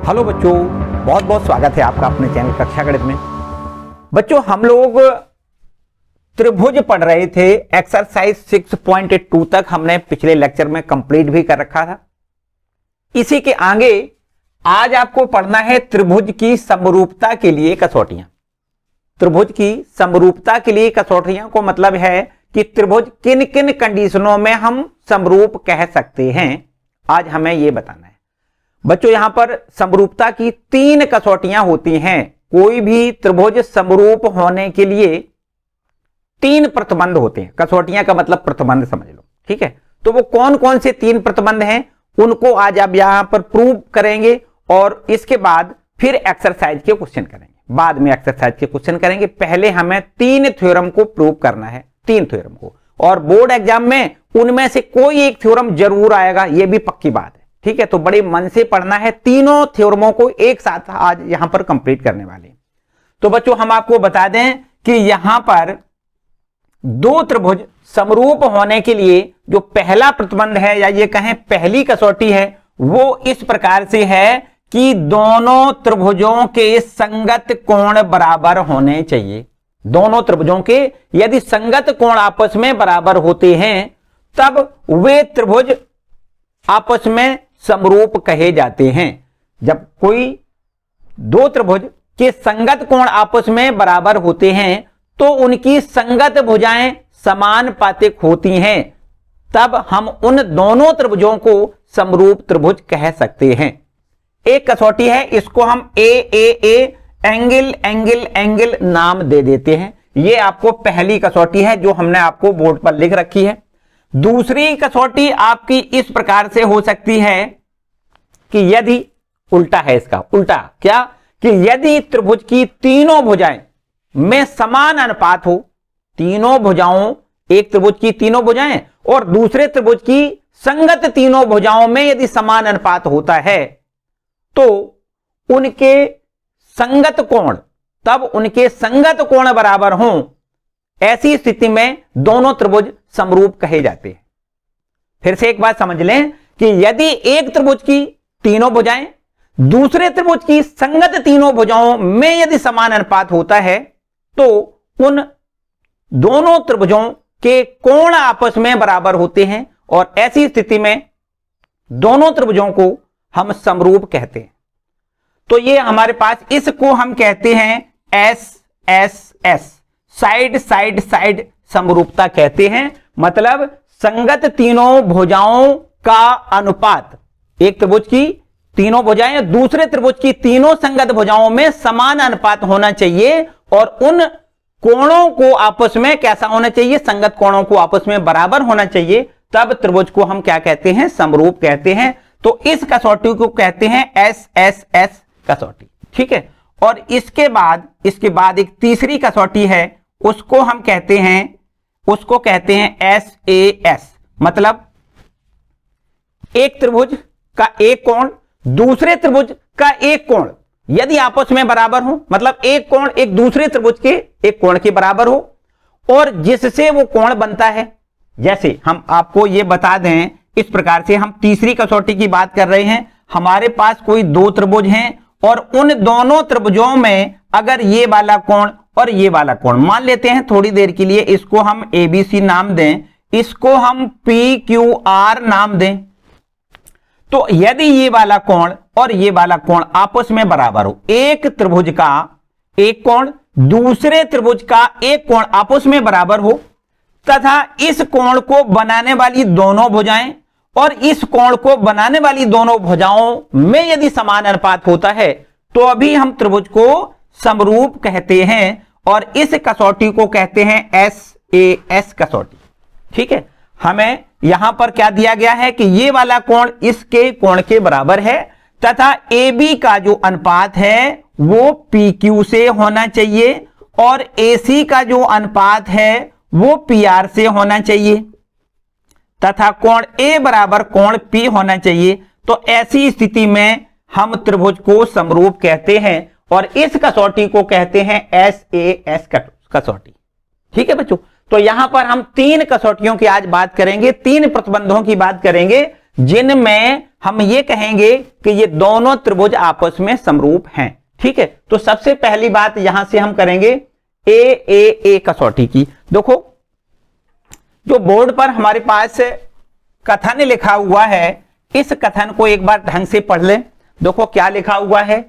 Hello बच्चों, बहुत बहुत स्वागत है आपका अपने चैनल कक्षा गणित में। बच्चों, हम लोग त्रिभुज पढ़ रहे थे। एक्सरसाइज 6.2 तक हमने पिछले लेक्चर में कंप्लीट भी कर रखा था। इसी के आगे आज आपको पढ़ना है त्रिभुज की समरूपता के लिए कसौटियां। त्रिभुज की समरूपता के लिए कसौटियां को मतलब है कि त्रिभुज किन किन कंडीशनों में हम समरूप कह सकते हैं, आज हमें यह बताना है। बच्चों, यहां पर समरूपता की 3 कसौटियां होती हैं। कोई भी त्रिभुज समरूप होने के लिए 3 प्रतिबंध होते हैं। कसौटियां का मतलब प्रतिबंध समझ लो, ठीक है। तो वो कौन कौन से 3 प्रतिबंध हैं, उनको आज आप यहां पर प्रूव करेंगे और इसके बाद फिर एक्सरसाइज के क्वेश्चन करेंगे। बाद में एक्सरसाइज के क्वेश्चन करेंगे। पहले हमें 3 थ्योरम को प्रूव करना है, 3 थ्योरम को, और बोर्ड एग्जाम में उनमें से कोई एक थ्योरम जरूर आएगा, यह भी पक्की बात है, ठीक है। तो बड़े मन से पढ़ना है। तीनों थ्योरमों को एक साथ आज यहां पर कंप्लीट करने वाले। तो बच्चों, हम आपको बता दें कि यहां पर 2 त्रिभुज समरूप होने के लिए जो पहला प्रतिबंध है, या ये कहें पहली कसौटी है, वो इस प्रकार से है कि दोनों त्रिभुजों के संगत कोण बराबर होने चाहिए। दोनों त्रिभुजों के यदि संगत कोण आपस में बराबर होते हैं तब वे त्रिभुज आपस में समरूप कहे जाते हैं। जब कोई 2 त्रिभुज के संगत कोण आपस में बराबर होते हैं तो उनकी संगत भुजाएं समानुपातिक होती हैं, तब हम उन दोनों त्रिभुजों को समरूप त्रिभुज कह सकते हैं। एक कसौटी है, इसको हम ए एंगल एंगल एंगल नाम दे देते हैं। यह आपको पहली कसौटी है जो हमने आपको बोर्ड पर लिख रखी है। दूसरी कसौटी आपकी इस प्रकार से हो सकती है कि यदि उल्टा है, इसका उल्टा क्या, कि यदि त्रिभुज की तीनों भुजाएं में समान अनुपात हो, तीनों भुजाओं, एक त्रिभुज की तीनों भुजाएं और दूसरे त्रिभुज की संगत तीनों भुजाओं में यदि समान अनुपात होता है तो उनके संगत कोण, तब उनके संगत कोण बराबर हों, ऐसी स्थिति में दोनों त्रिभुज समरूप कहे जाते हैं। फिर से एक बात समझ लें कि यदि एक त्रिभुज की तीनों भुजाएं दूसरे त्रिभुज की संगत तीनों भुजाओं में यदि समान अनुपात होता है तो उन दोनों त्रिभुजों के कोण आपस में बराबर होते हैं और ऐसी स्थिति में दोनों त्रिभुजों को हम समरूप कहते हैं। तो ये हमारे पास, इसको हम कहते हैं S S S, side side side समरूपता कहते हैं। मतलब संगत तीनों भुजाओं का अनुपात, एक त्रिभुज की तीनों भुजाएं दूसरे त्रिभुज की तीनों संगत भुजाओं में समान अनुपात होना चाहिए और उन कोणों को आपस में कैसा होना चाहिए, संगत कोणों को आपस में बराबर होना चाहिए, तब त्रिभुज को हम क्या कहते हैं, समरूप कहते हैं। तो इस कसौटी को कहते हैं एस एस एस कसौटी, ठीक है। और इसके बाद एक तीसरी कसौटी है, उसको हम कहते हैं एस ए एस। मतलब एक त्रिभुज का एक कोण दूसरे त्रिभुज का एक कोण यदि आपस में बराबर हो, मतलब एक कोण एक दूसरे त्रिभुज के एक कोण के बराबर हो, और जिससे वो कोण बनता है, जैसे हम आपको ये बता दें, इस प्रकार से हम तीसरी कसौटी की बात कर रहे हैं। हमारे पास कोई 2 त्रिभुज हैं और उन दोनों त्रिभुजों में अगर ये वाला कोण और ये वाला कोण मान लेते हैं, थोड़ी देर के लिए इसको हम ABC नाम दें, इसको हम PQR नाम दें। तो यदि ये वाला कोण और ये वाला कोण आपस में बराबर हो, एक त्रिभुज का एक कोण दूसरे त्रिभुज का एक कोण आपस में बराबर हो, तथा इस कोण को बनाने वाली दोनों भुजाएं और इस कोण को बनाने वाली दोनों भुजाओं में यदि समान अनुपात होता है तो अभी हम त्रिभुज को समरूप कहते हैं और इस कसौटी को कहते हैं SAS कसौटी, ठीक है। हमें यहां पर क्या दिया गया है कि ये वाला कोण इसके कोण के बराबर है तथा AB का जो अनुपात है वो PQ से होना चाहिए और AC का जो अनुपात है वो PR से होना चाहिए तथा कोण A बराबर कोण P होना चाहिए। तो ऐसी स्थिति में हम त्रिभुज को समरूप कहते हैं और इस कसौटी को कहते हैं SAS कसौटी, ठीक है बच्चों। तो यहां पर हम 3 कसौटियों की आज बात करेंगे, 3 प्रतिबंधों की बात करेंगे जिनमें हम ये कहेंगे कि ये दोनों त्रिभुज आपस में समरूप हैं। ठीक है, तो सबसे पहली बात यहां से हम करेंगे ए कसौटी की। देखो जो बोर्ड पर हमारे पास कथन लिखा हुआ है, इस कथन को एक बार ढंग से पढ़ लें। देखो क्या लिखा हुआ है,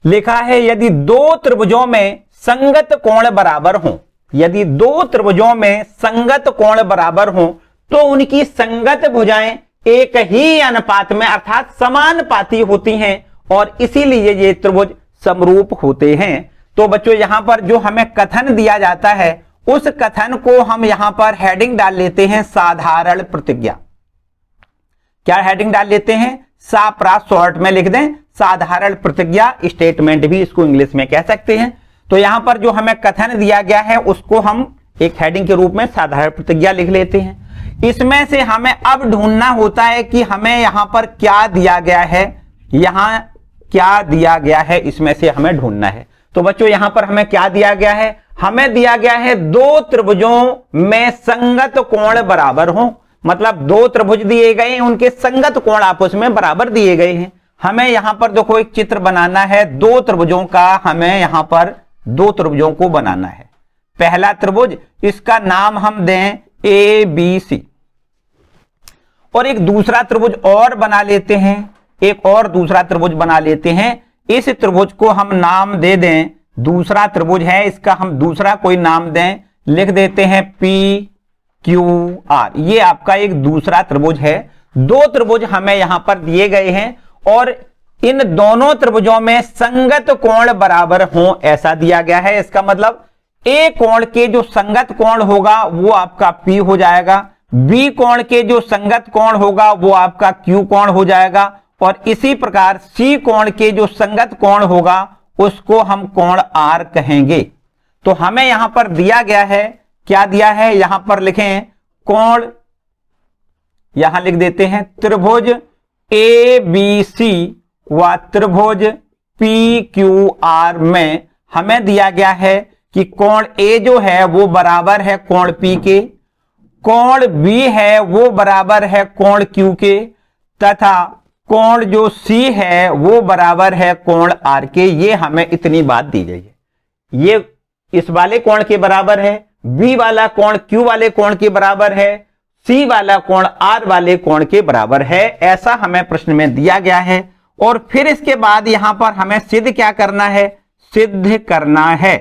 लिखा है यदि दो त्रिभुजों में संगत कोण बराबर हो, यदि दो त्रिभुजों में संगत कोण बराबर हो तो उनकी संगत भुजाएं एक ही अनुपात में अर्थात समानुपाती होती हैं और इसीलिए ये त्रिभुज समरूप होते हैं। तो बच्चों यहां पर जो हमें कथन दिया जाता है उस कथन को हम यहां पर हेडिंग डाल लेते हैं साधारण प्रतिज्ञा। क्या हेडिंग डाल लेते हैं? साप्रा, शॉर्ट में लिख दें साधारण प्रतिज्ञा, स्टेटमेंट भी इसको इंग्लिश में कह सकते हैं। तो यहां पर जो हमें कथन दिया गया है उसको हम एक हेडिंग के रूप में साधारण प्रतिज्ञा लिख लेते हैं। इसमें से हमें अब ढूंढना होता है कि हमें यहां पर क्या दिया गया है, यहां क्या दिया गया है, इसमें से हमें ढूंढना है। तो बच्चों यहां पर हमें क्या दिया गया है? हमें दिया गया है दो त्रिभुजों में संगत कोण बराबर हो, मतलब दो त्रिभुज दिए गए हैं, उनके संगत कोण आपस में बराबर दिए गए हैं। हमें यहां पर देखो एक चित्र बनाना है दो त्रिभुजों का, हमें यहां पर दो त्रिभुजों को बनाना है। पहला त्रिभुज, इसका नाम हम दें ए बी सी, और एक दूसरा त्रिभुज और बना लेते हैं, एक और दूसरा त्रिभुज बना लेते हैं। इस त्रिभुज को हम नाम दे दें, दूसरा त्रिभुज है इसका हम दूसरा कोई नाम दें, लिख देते हैं पी क्यू आर। ये आपका एक दूसरा त्रिभुज है। दो त्रिभुज हमें यहां पर दिए गए हैं और इन दोनों त्रिभुजों में संगत कोण बराबर हो ऐसा दिया गया है। इसका मतलब ए कोण के जो संगत कोण होगा वो आपका पी हो जाएगा, बी कोण के जो संगत कोण होगा वो आपका क्यू कोण हो जाएगा, और इसी प्रकार सी कोण के जो संगत कोण होगा उसको हम कोण आर कहेंगे। तो हमें यहां पर दिया गया है, क्या दिया है यहां पर लिखें कोण, यहां लिख देते हैं त्रिभुज ए बी सी व त्रिभुज पी क्यू आर में हमें दिया गया है कि कोण ए जो है वो बराबर है कोण पी के, कोण बी है वो बराबर है कोण क्यू के, तथा कोण जो सी है वो बराबर है कोण आर के। ये हमें इतनी बात दी गई है। ये इस वाले कोण के बराबर है, बी वाला कोण क्यू वाले कोण के बराबर है, सी वाला कोण आर वाले कोण के बराबर है, ऐसा हमें प्रश्न में दिया गया है। और फिर इसके बाद यहां पर हमें सिद्ध क्या करना है? सिद्ध करना है।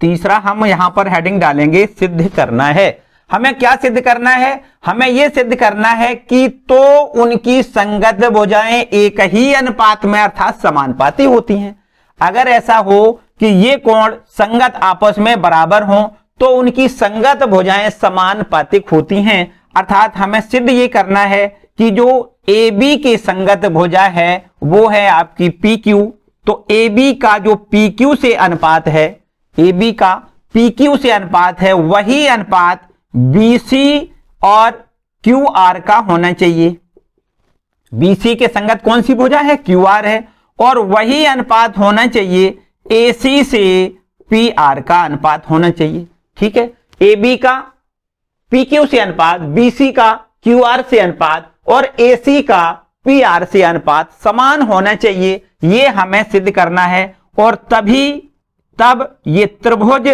तीसरा हम यहां पर हेडिंग डालेंगे सिद्ध करना है। हमें क्या सिद्ध करना है? हमें यह सिद्ध करना है कि तो उनकी संगत भुजाएं एक ही अनुपात में अर्थात समानुपाती होती हैं। अगर ऐसा हो कि ये कोण संगत आपस में बराबर हो तो उनकी संगत भुजाएं समानुपातिक होती हैं, अर्थात हमें सिद्ध ये करना है कि जो ए बी की संगत भुजा है वो है आपकी पी क्यू। तो ए बी का जो पी क्यू से अनुपात है, ए बी का पी क्यू से अनुपात है, वही अनुपात बी सी और क्यू आर का होना चाहिए। बी सी के संगत कौन सी भुजा है? क्यू आर है, और वही अनुपात होना चाहिए ए सी से पी आर का अनुपात होना चाहिए। ठीक है, ए बी का पी क्यू से अनुपात, बी सी का क्यू आर से अनुपात और ए सी का पी आर से अनुपात समान होना चाहिए, ये हमें सिद्ध करना है। और तब ये त्रिभुज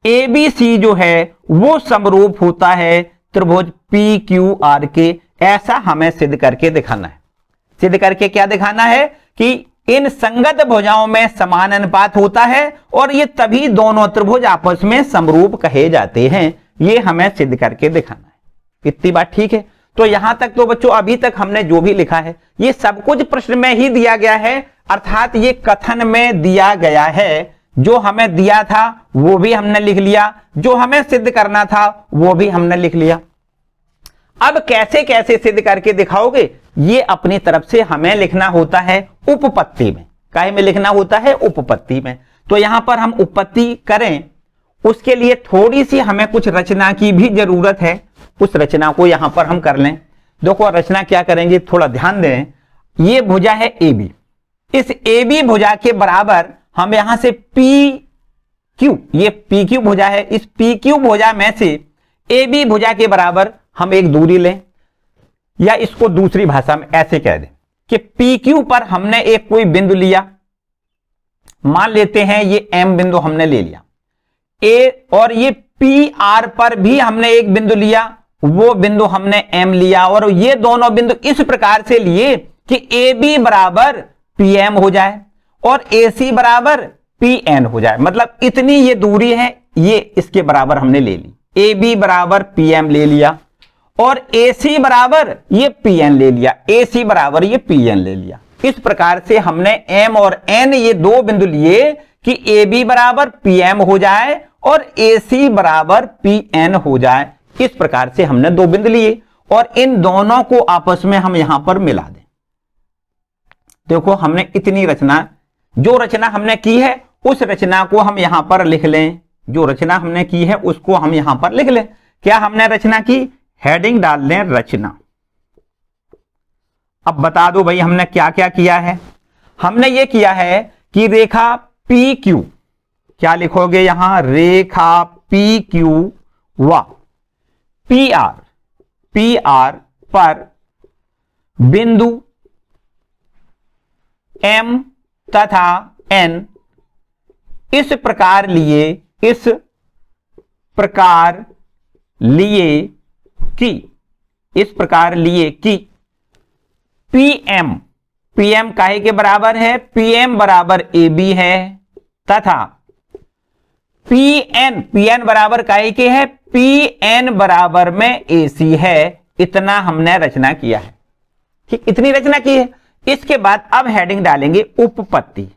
ए बी सी जो है वो समरूप होता है त्रिभुज पी क्यू आर के, ऐसा हमें सिद्ध करके दिखाना है। सिद्ध करके क्या दिखाना है? कि इन संगत भुजाओं में समान अनुपात होता है और ये तभी दोनों त्रिभुज आपस में समरूप कहे जाते हैं। ये हमें सिद्ध करके दिखाना है। इतनी बात ठीक है? तो यहां तक तो बच्चों अभी तक हमने जो भी लिखा है ये सब कुछ प्रश्न में ही दिया गया है, अर्थात ये कथन में दिया गया है। जो हमें दिया था वो भी हमने लिख लिया, जो हमें सिद्ध करना था वो भी हमने लिख लिया। अब कैसे कैसे सिद्ध करके दिखाओगे? ये अपनी तरफ से हमें लिखना होता है उपपत्ति में। काहे में लिखना होता है? उपपत्ति में। तो यहां पर हम उपपत्ति करें, उसके लिए थोड़ी सी हमें कुछ रचना की भी जरूरत है। उस रचना को यहां पर हम कर लें। देखो रचना क्या करेंगे, थोड़ा ध्यान दें। ये भुजा है ए बी, इस ए बी भुजा के बराबर हम यहां से पी क्यू, ये पी क्यू भुजा है, इस पी क्यू भुजा में से ए बी भुजा के बराबर हम एक दूरी लें। या इसको दूसरी भाषा में ऐसे कह दें कि PQ पर हमने एक कोई बिंदु लिया, मान लेते हैं ये M बिंदु हमने ले लिया A, और ये PR पर भी हमने एक बिंदु लिया, वो बिंदु हमने M लिया, और ये दोनों बिंदु इस प्रकार से लिए कि AB बराबर PM हो जाए और AC बराबर PN हो जाए। मतलब इतनी ये दूरी है, ये इसके बराबर हमने ले ली। AB बराबर PM ले लिया और AC बराबर ये PN ले लिया, AC बराबर ये PN ले लिया। इस प्रकार से हमने M और N ये दो बिंदु लिए कि AB बराबर PM हो जाए और AC बराबर PN हो जाए। इस प्रकार से हमने दो बिंदु लिए और इन दोनों को आपस में हम यहां पर मिला दें। देखो हमने इतनी रचना, जो रचना हमने की है उस रचना को हम यहां पर लिख लें, जो रचना हमने की है उसको हम यहां पर लिख लें। क्या हमने रचना की? हेडिंग डाल लें रचना। अब बता दो भाई हमने क्या क्या किया है। हमने ये किया है कि रेखा PQ, क्या लिखोगे यहां? रेखा PQ व PR पर बिंदु M तथा N इस प्रकार लिए कि PM काहे के बराबर है? PM बराबर AB है तथा PN बराबर काहे के है? PN बराबर में AC है। इतना हमने रचना किया है। ठीक, इतनी रचना की है। इसके बाद अब हेडिंग डालेंगे उपपत्ति।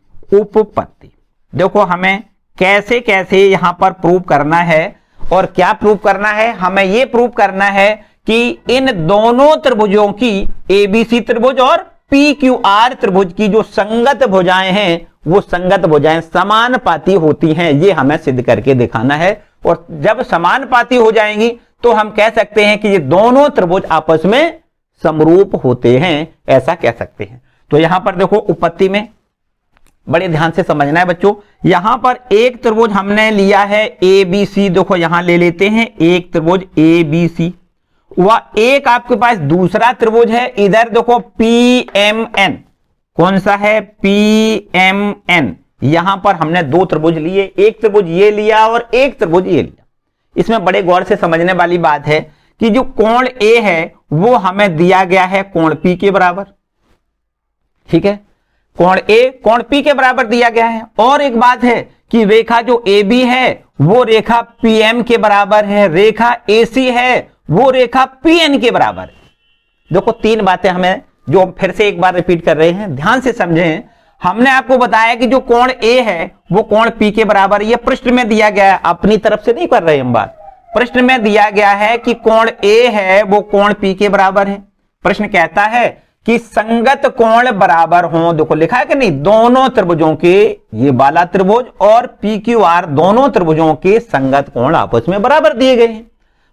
देखो हमें कैसे कैसे यहां पर प्रूव करना है, और क्या प्रूव करना है? हमें यह प्रूव करना है कि इन दोनों त्रिभुजों की, ABC त्रिभुज और PQR त्रिभुज की जो संगत भुजाएं हैं वो संगत भुजाएं समानुपाती होती हैं। ये हमें सिद्ध करके दिखाना है, और जब समानुपाती हो जाएंगी तो हम कह सकते हैं कि ये दोनों त्रिभुज आपस में समरूप होते हैं, ऐसा कह सकते हैं। तो यहां पर देखो उपपत्ति में बड़े ध्यान से समझना है बच्चों। यहां पर एक त्रिभुज हमने लिया है ABC, देखो यहां ले लेते हैं एक त्रिभुज ABC, वह एक आपके पास दूसरा त्रिभुज है इधर देखो PMN। कौन सा है? PMN। यहां पर हमने दो त्रिभुज लिए, एक त्रिभुज ये लिया और एक त्रिभुज ये लिया। इसमें बड़े गौर से समझने वाली बात है कि जो कोण A है वो हमें दिया गया है कोण P के बराबर। ठीक है, कोण A कोण P के बराबर दिया गया है। और एक बात है कि रेखा जो AB है वो रेखा PM के बराबर है, रेखा AC है वो रेखा PN के बराबर है। देखो तीन बातें हमें, जो फिर से एक बार रिपीट कर रहे हैं, ध्यान से समझें। हमने आपको बताया कि जो कोण A है वो कोण P के बराबर, ये पृष्ठ में दिया गया है, अपनी तरफ से नहीं कर रहे हम बात। पृष्ठ में दिया गया है कि कोण A है वो कोण P के बराबर है। प्रश्न कहता है कि संगत कोण बराबर हों। देखो लिखा है कि नहीं, दोनों त्रिभुजों के, ये वाला त्रिभुज और PQR दोनों त्रिभुजों के संगत कोण आपस में बराबर दिए गए हैं।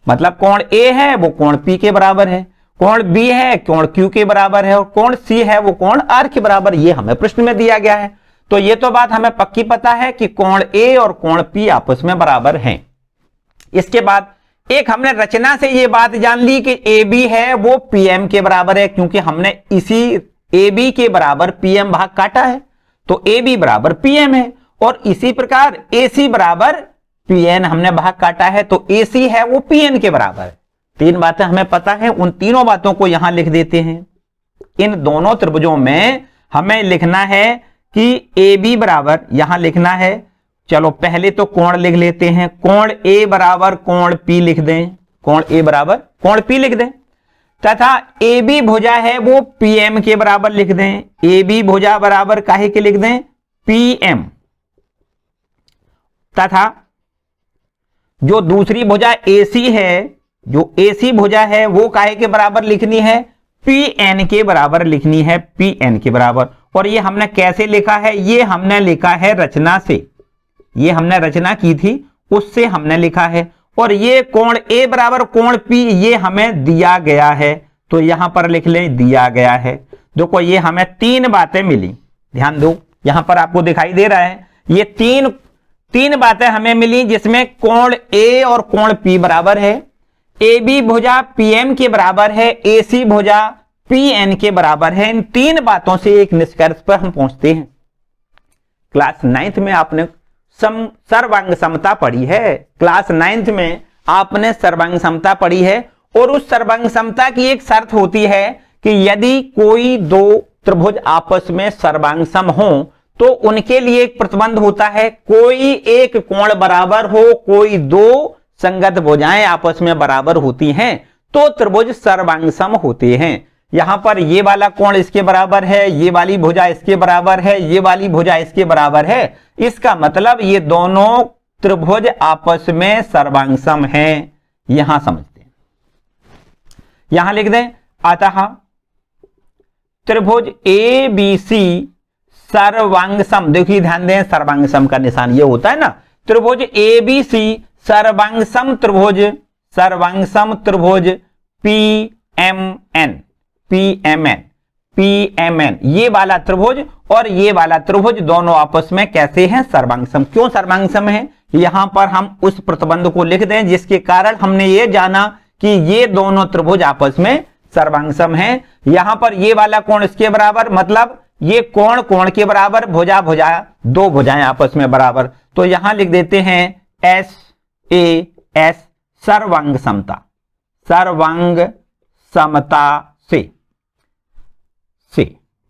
मतलब कोण A है वो कोण P के बराबर है, कोण B है कोण Q के बराबर है, और कोण C है वो कोण R के बराबर। ये हमें प्रश्न में दिया गया है। तो ये तो बात हमें पक्की पता है कि कोण A और कोण P आपस में बराबर हैं। इसके बाद एक हमने रचना से ये बात जान ली कि AB है वो PM के बराबर है, क्योंकि हमने इसी AB के बराबर PM भाग काटा है, तो AB बराबर PM है। और इसी प्रकार AC बराबर PN हमने भाग काटा है, तो AC है वो PN के बराबर है। तीन बातें हमें पता है, उन तीनों बातों को यहां लिख देते हैं। इन दोनों त्रिभुजों में हमें लिखना है कि AB बराबर, यहां लिखना है, चलो पहले तो कोण लिख लेते हैं। कोण A बराबर कोण P लिख दें, कोण A बराबर कोण P लिख दें, तथा AB भुजा है वो PM के बराबर लिख दें। AB भुजा बराबर काहे के लिख दें? PM। तथा जो दूसरी भुजा AC है, जो AC भुजा है वो काहे के बराबर लिखनी है? PN के बराबर लिखनी है, PN के बराबर। और ये हमने कैसे लिखा है? ये हमने लिखा है रचना से, ये हमने रचना की थी उससे हमने लिखा है। और ये कोण A बराबर कोण P ये हमें दिया गया है, तो यहां पर लिख लें दिया गया है। देखो ये हमें तीन बातें मिली, ध्यान दो, यहां पर आपको दिखाई दे रहा है ये तीन बातें हमें मिली, जिसमें कोण A और कोण P बराबर है, ए बी भुजा पी एम के बराबर है, ए सी भुजा पी एन के बराबर है। इन तीन बातों से एक निष्कर्ष पर हम पहुंचते हैं। क्लास 9th में आपने सर्वांग समता पढ़ी है, क्लास 9th में आपने सर्वांग समता पढ़ी है, और उस सर्वांग समता की एक शर्त होती है कि यदि कोई दो त्रिभुज आपस में सर्वांग सम हो तो उनके लिए एक प्रतिबंध होता है, कोई एक कोण बराबर हो, कोई दो संगत भुजाएं आपस में बराबर होती हैं तो त्रिभुज सर्वांग सम होते हैं। यहां पर ये वाला कोण इसके बराबर है, ये वाली भुजा इसके बराबर है, ये वाली भुजा इसके बराबर है, इसका मतलब ये दोनों त्रिभुज आपस में सर्वांग सम हैं। यहां समझते हैं, यहां लिख दें, अतः त्रिभुज ए बी सी सर्वांग सम, देखिए ध्यान दें सर्वांग सम का निशान ये होता है ना, त्रिभुज ए बी सी सर्वांग सम त्रिभुज, सर्वांग सम त्रिभुज P M N, P M N, P M N, ये वाला त्रिभुज और ये वाला त्रिभुज दोनों आपस में कैसे हैं, सर्वांग सम। क्यों सर्वांग सम है, यहां पर हम उस प्रतिबंध को लिख दें जिसके कारण हमने ये जाना कि ये दोनों त्रिभुज आपस में सर्वांग सम है। यहां पर ये वाला कोण इसके बराबर, मतलब ये कोण कोण के बराबर, भुजा भुजा, दो भुजाएं आपस में बराबर, तो यहां लिख देते हैं एस ए एस, सर्वांग समता, सर्वांग समता से,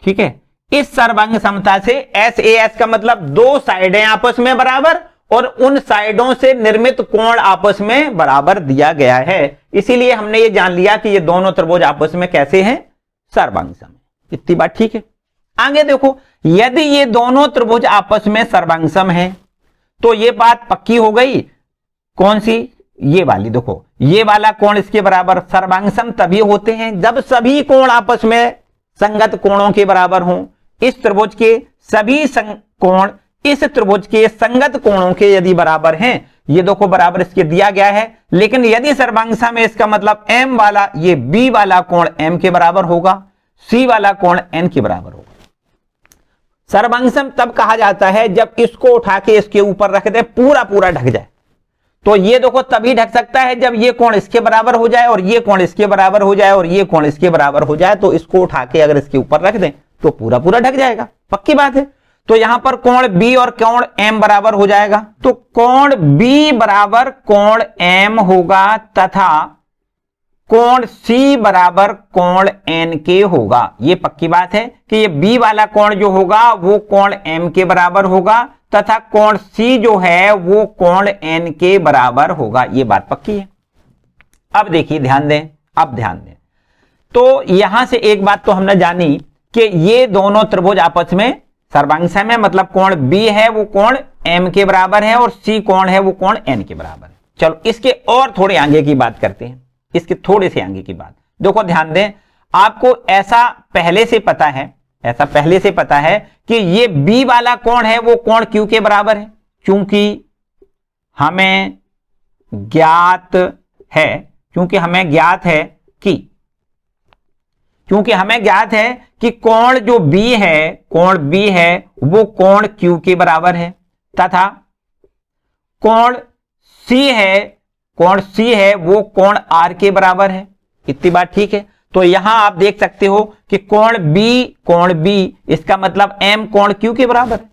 ठीक है। इस सर्वांग समता से एस ए एस का मतलब दो साइडें आपस में बराबर और उन साइडों से निर्मित कोण आपस में बराबर दिया गया है, इसीलिए हमने ये जान लिया कि ये दोनों त्रिभुज आपस में कैसे हैं, सर्वांग सम। इतनी बात ठीक है। आगे देखो, यदि ये दोनों त्रिभुज आपस में सर्वांग सम है तो ये बात पक्की हो गई, कौन सी, ये वाली, देखो ये वाला कोण इसके बराबर। सर्वांग सम तभी होते हैं जब सभी कोण आपस में संगत कोणों के बराबर हों। इस त्रिभुज के सभी कोण इस त्रिभुज के संगत कोणों के यदि बराबर हैं, ये देखो बराबर इसके दिया गया है, लेकिन यदि सर्वांग सम है इसका मतलब m वाला, ये b वाला कोण m के बराबर होगा, c वाला कोण n के बराबर होगा। सर्वांग सम तब कहा जाता है जब इसको उठा के इसके ऊपर रख दे, पूरा पूरा ढक जाए। तो ये देखो तभी ढक सकता है जब ये कोण इसके बराबर हो जाए और ये कोण इसके बराबर हो जाए और ये कोण इसके बराबर हो जाए, तो इसको उठा के अगर इसके ऊपर रख दें तो पूरा पूरा ढक जाएगा, पक्की बात है। तो यहां पर कोण B और कोण M बराबर हो जाएगा, तो कोण B बराबर कोण M होगा तथा कोण C बराबर कोण N के होगा। ये पक्की बात है कि ये B वाला कोण जो होगा वो कोण M के बराबर होगा तथा कोण C जो है वो कोण N के बराबर होगा, ये बात पक्की है। अब देखिए ध्यान दें, अब ध्यान दें, तो यहां से एक बात तो हमने जानी कि ये दोनों त्रिभुज आपस में सर्वांग सम है, मतलब कोण B है वो कोण M के बराबर है और C कोण है वो कोण N के बराबर है। चलो इसके और थोड़े आगे की बात करते हैं, इसके थोड़े से आगे की बात। देखो ध्यान दें, आपको ऐसा पहले से पता है, ऐसा पहले से पता है कि ये B वाला कोण है वो कोण Q के बराबर है, क्योंकि हमें ज्ञात है, क्योंकि हमें ज्ञात है कि कोण जो B है, कोण B है वो कोण Q के बराबर है तथा कोण C है वो कोण R के बराबर है। इतनी बात ठीक है। तो यहां आप देख सकते हो कि कोण B इसका मतलब M कोण Q के बराबर है।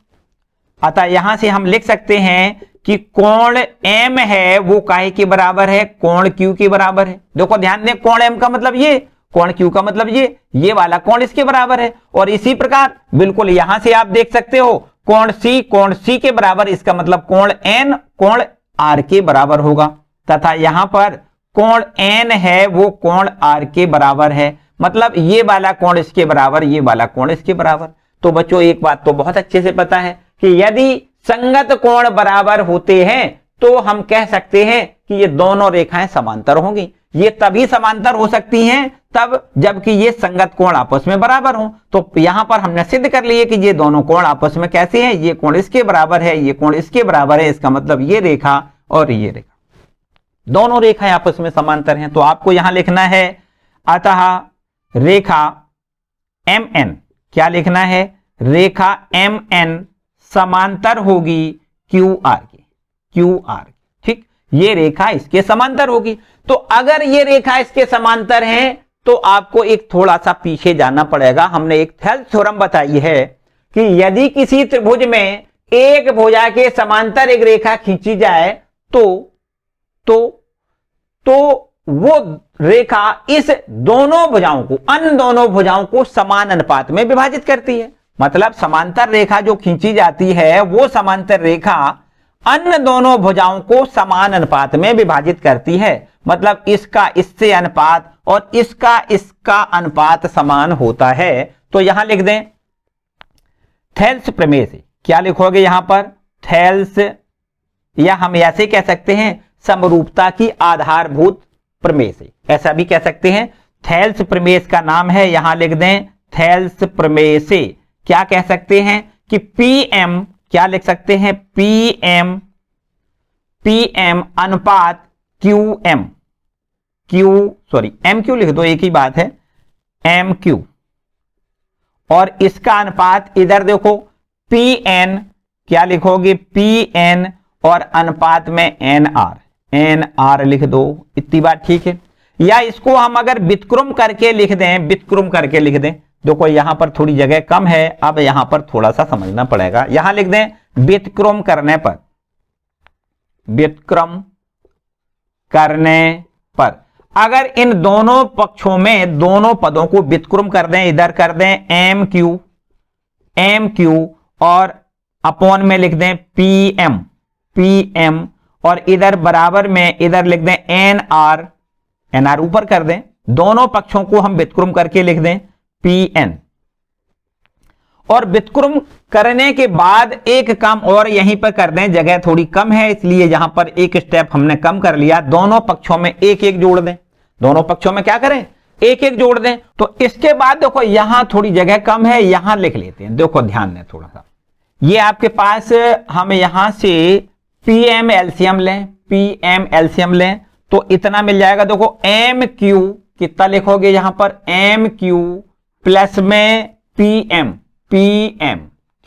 अतः यहां से हम लिख सकते हैं कि कोण M है वो काहे के बराबर है, कोण Q के बराबर है। देखो ध्यान दें, कोण M का मतलब ये, कोण Q का मतलब ये वाला कोण इसके बराबर है। और इसी प्रकार बिल्कुल यहां से आप देख सकते हो कोण C के बराबर, इसका मतलब कोण N कोण R के बराबर होगा तथा यहां पर कोण N है वो कोण R के बराबर है, मतलब ये वाला कोण इसके बराबर, ये वाला कोण इसके बराबर। तो बच्चों एक बात तो बहुत अच्छे से पता है कि यदि संगत कोण बराबर होते हैं तो हम कह सकते हैं कि ये दोनों रेखाएं समांतर होंगी। ये तभी समांतर हो सकती हैं तब जबकि ये संगत कोण आपस में बराबर हो। तो यहां पर हमने सिद्ध कर लिए कि ये दोनों कोण आपस में कैसे हैं, ये कोण इसके बराबर है, ये कोण इसके बराबर है, इसका मतलब ये रेखा और ये रेखा दोनों रेखाएं आपस में समांतर हैं। तो आपको यहां लिखना है अतः रेखा MN, क्या लिखना है, रेखा MN समांतर होगी QR के, ठीक। ये रेखा इसके समांतर होगी। तो अगर ये रेखा इसके समांतर है तो आपको एक थोड़ा सा पीछे जाना पड़ेगा। हमने एक थेल्स थ्योरम बताई है कि यदि किसी त्रिभुज में एक भुजा के समांतर एक रेखा खींची जाए तो वो रेखा इस दोनों भुजाओं को, अन्य दोनों भुजाओं को समान अनुपात में विभाजित करती है। मतलब समांतर रेखा जो खींची जाती है वो समांतर रेखा अन्य दोनों भुजाओं को समान अनुपात में विभाजित करती है। मतलब इसका इससे अनुपात और इसका अनुपात समान होता है। तो यहां लिख दें थेल्स प्रमेय से। क्या लिखोगे यहां पर? थेल्स, या हम ऐसे कह सकते हैं समरूपता की आधारभूत प्रमेय से, ऐसा भी कह सकते हैं। थेल्स प्रमेय का नाम है, यहां लिख दें थेल्स प्रमेय से। क्या कह सकते हैं कि Pm, क्या लिख सकते हैं? Pm अनुपात Qm, MQ लिख दो, एक ही बात है, MQ। और इसका अनुपात इधर देखो Pn, क्या लिखोगे? Pn और अनुपात में NR लिख दो। इतनी बात ठीक है। या इसको हम अगर व्युत्क्रम करके लिख दें, देखो यहां पर थोड़ी जगह कम है, अब यहां पर थोड़ा सा समझना पड़ेगा। यहां लिख दें व्युत्क्रम करने पर अगर इन दोनों पक्षों में दोनों पदों को व्युत्क्रम कर दें, इधर कर दें MQ और अपॉन में लिख दें PM और इधर बराबर में इधर लिख दें NR ऊपर कर दें। दोनों पक्षों को हम व्युत्क्रम करके लिख दें PN। और व्युत्क्रम करने के बाद एक काम और यहीं पर कर दें, जगह थोड़ी कम है इसलिए यहां पर एक स्टेप हमने कम कर लिया। दोनों पक्षों में एक एक जोड़ दें, दोनों पक्षों में क्या करें? एक एक जोड़ दें। तो इसके बाद देखो यहां थोड़ी जगह कम है, यहां लिख लेते हैं। देखो ध्यान दें थोड़ा सा, ये आपके पास हम यहां से PM एलसीएम लें तो इतना मिल जाएगा। देखो MQ कितना लिखोगे यहां पर? MQ प्लस में PM,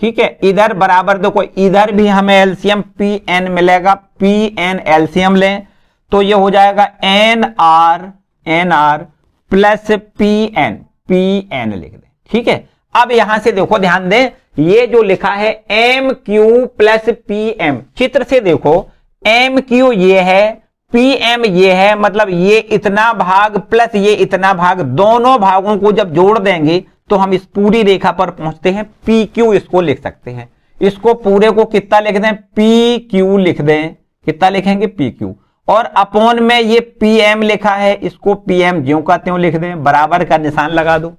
ठीक है। इधर बराबर देखो, इधर भी हमें एलसीएम PN मिलेगा, PN एलसीएम लें तो ये हो जाएगा NR प्लस PN लिख दें, ठीक है। अब यहां से देखो ध्यान दें, ये जो लिखा है MQ प्लस PM, चित्र से देखो MQ ये है, PM ये है, मतलब ये इतना भाग प्लस ये इतना भाग, दोनों भागों को जब जोड़ देंगे तो हम इस पूरी रेखा पर पहुंचते हैं। PQ इसको लिख सकते हैं। इसको पूरे को कितना लिख दें? PQ लिख दें। कितना लिखेंगे? PQ। और अपॉन में ये PM लिखा है, इसको PM ज्यों का त्यों लिख दें, बराबर का निशान लगा दो।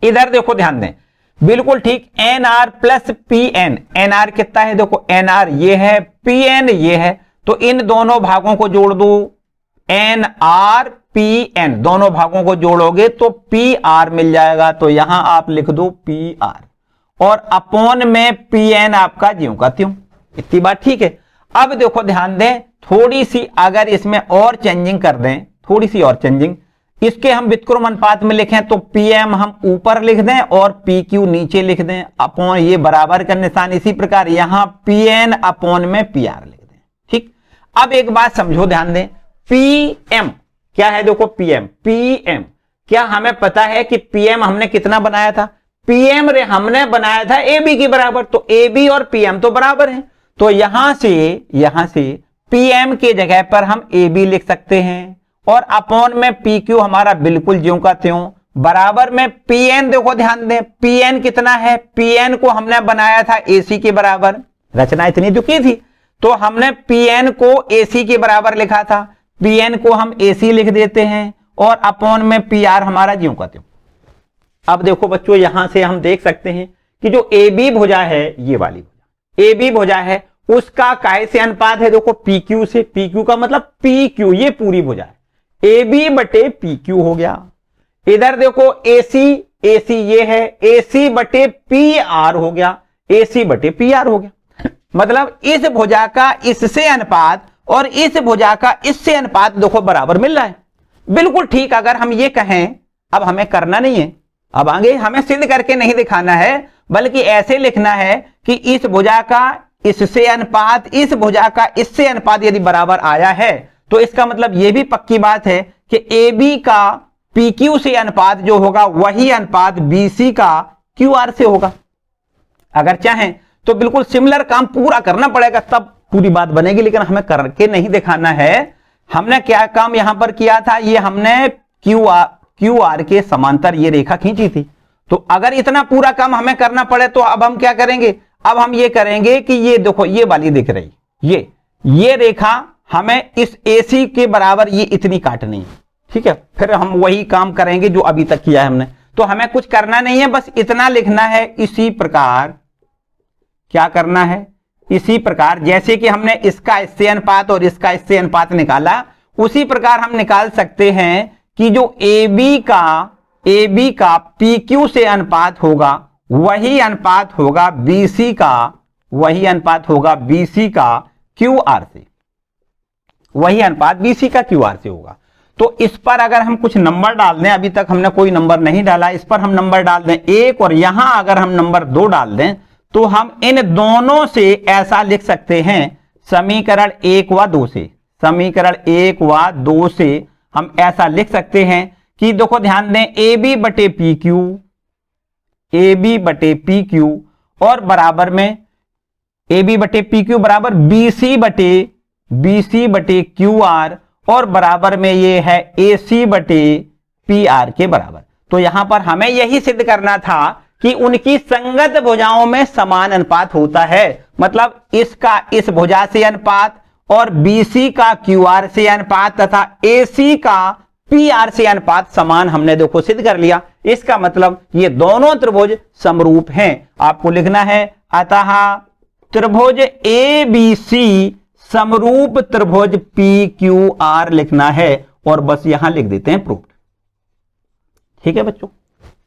इधर देखो ध्यान दें, बिल्कुल ठीक, NR प्लस PN। NR कितना है? देखो NR ये है, PN ये है, तो इन दोनों भागों को जोड़ दो, NR PN, दोनों भागों को जोड़ोगे तो PR मिल जाएगा। तो यहां आप लिख दो PR और अपॉन में PN आपका ज्यों का त्यों। इतनी बात ठीक है। अब देखो ध्यान दें, थोड़ी सी अगर इसमें और चेंजिंग कर दें, थोड़ी सी और चेंजिंग, इसके हम व्युत्क्रम अनुपात में लिखें तो PM हम ऊपर लिख दें और PQ नीचे लिख दें, अपॉन ये बराबर का निशान। इसी प्रकार यहां PN अपॉन में PR लिख दें, ठीक। अब एक बात समझो, ध्यान दें, PM क्या है? देखो PM क्या हमें पता है कि PM हमने कितना बनाया था? PM रे हमने बनाया था AB के बराबर, तो AB और PM तो बराबर हैं। तो यहां से PM के जगह पर हम AB लिख सकते हैं और अपॉन में PQ हमारा बिल्कुल ज्यों का त्यों, बराबर में PN। देखो ध्यान दें, PN कितना है? PN को हमने बनाया था AC के बराबर, रचना इतनी जो की थी, तो हमने PN को AC के बराबर लिखा था, PN को हम AC लिख देते हैं और अपॉन में PR हमारा ज्यों का त्यों। अब देखो बच्चों, यहां से हम देख सकते हैं कि जो AB भुजा है, ये वाली भुजा AB भुजा है, उसका काय से अनुपात है? देखो PQ से। PQ का मतलब PQ, ये पूरी भुजा है, AB बटे PQ हो गया। इधर देखो AC ये है, AC बटे PR हो गया, AC बटे PR हो गया। मतलब इस भुजा का इससे अनुपात और इस भुजा का इससे अनुपात देखो बराबर मिल रहा है, बिल्कुल ठीक। अगर हम ये कहें, अब हमें करना नहीं है, अब आगे हमें सिद्ध करके नहीं दिखाना है, बल्कि ऐसे लिखना है कि इस भुजा का इससे अनुपात, इस भुजा का इससे अनुपात यदि बराबर आया है तो इसका मतलब यह भी पक्की बात है कि AB का PQ से अनुपात जो होगा वही अनुपात BC का QR से होगा। अगर चाहें तो बिल्कुल सिमिलर काम पूरा करना पड़ेगा तब पूरी बात बनेगी, लेकिन हमें करके नहीं दिखाना है। हमने क्या काम यहां पर किया था, ये हमने QR के समांतर ये रेखा खींची थी। तो अगर इतना पूरा काम हमें करना पड़े तो अब हम क्या करेंगे, अब हम ये करेंगे कि ये देखो ये वाली दिख रही, ये रेखा हमें इस AC के बराबर ये इतनी काटनी है, ठीक है। फिर हम वही काम करेंगे जो अभी तक किया है हमने। तो हमें कुछ करना नहीं है, बस इतना लिखना है। इसी प्रकार क्या करना है, इसी प्रकार जैसे कि हमने इसका इससे अनुपात और इसका इससे अनुपात निकाला, उसी प्रकार हम निकाल सकते हैं कि जो AB का PQ से अनुपात होगा वही अनुपात होगा BC का, वही अनुपात होगा BC का QR से, वही अनुपात BC का QR से होगा। तो इस पर अगर हम कुछ नंबर डाल दें, अभी तक हमने कोई नंबर नहीं डाला, इस पर हम नंबर डाल दें 1 और यहां अगर हम नंबर 2 डाल दें तो हम इन दोनों से ऐसा लिख सकते हैं, समीकरण 1 व 2 से, समीकरण 1 व 2 से हम ऐसा लिख सकते हैं कि देखो ध्यान दें, AB बटे PQ और बराबर में AB बटे PQ बराबर BC बटे QR और बराबर में ये है AC बटे PR के बराबर। तो यहां पर हमें यही सिद्ध करना था कि उनकी संगत भुजाओं में समान अनुपात होता है, मतलब इसका इस भुजा से अनुपात और BC का QR से अनुपात तथा AC का PR से अनुपात समान हमने देखो सिद्ध कर लिया। इसका मतलब ये दोनों त्रिभुज समरूप हैं। आपको लिखना है अतः त्रिभुज ABC समरूप त्रिभुज PQR लिखना है और बस यहां लिख देते हैं प्रूव्ड। ठीक है बच्चों,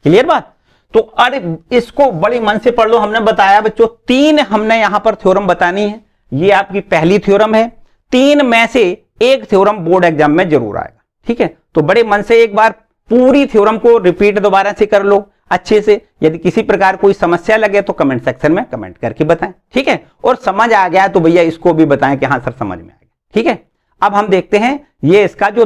क्लियर बात। तो अरे इसको बड़ी मन से पढ़ लो। हमने बताया बच्चों 3 हमने यहां पर थ्योरम बतानी है, ये आपकी पहली थ्योरम है। 3 में से एक थ्योरम बोर्ड एग्जाम में जरूर आएगा, ठीक है। तो बड़े मन से एक बार पूरी थ्योरम को रिपीट दोबारा से कर लो अच्छे से। यदि किसी प्रकार कोई समस्या लगे तो कमेंट सेक्शन में कमेंट करके बताएं, ठीक है। और समझ आ गया तो भैया इसको भी बताएं कि हाँ सर समझ में आ गया, ठीक है। अब हम देखते हैं ये इसका जो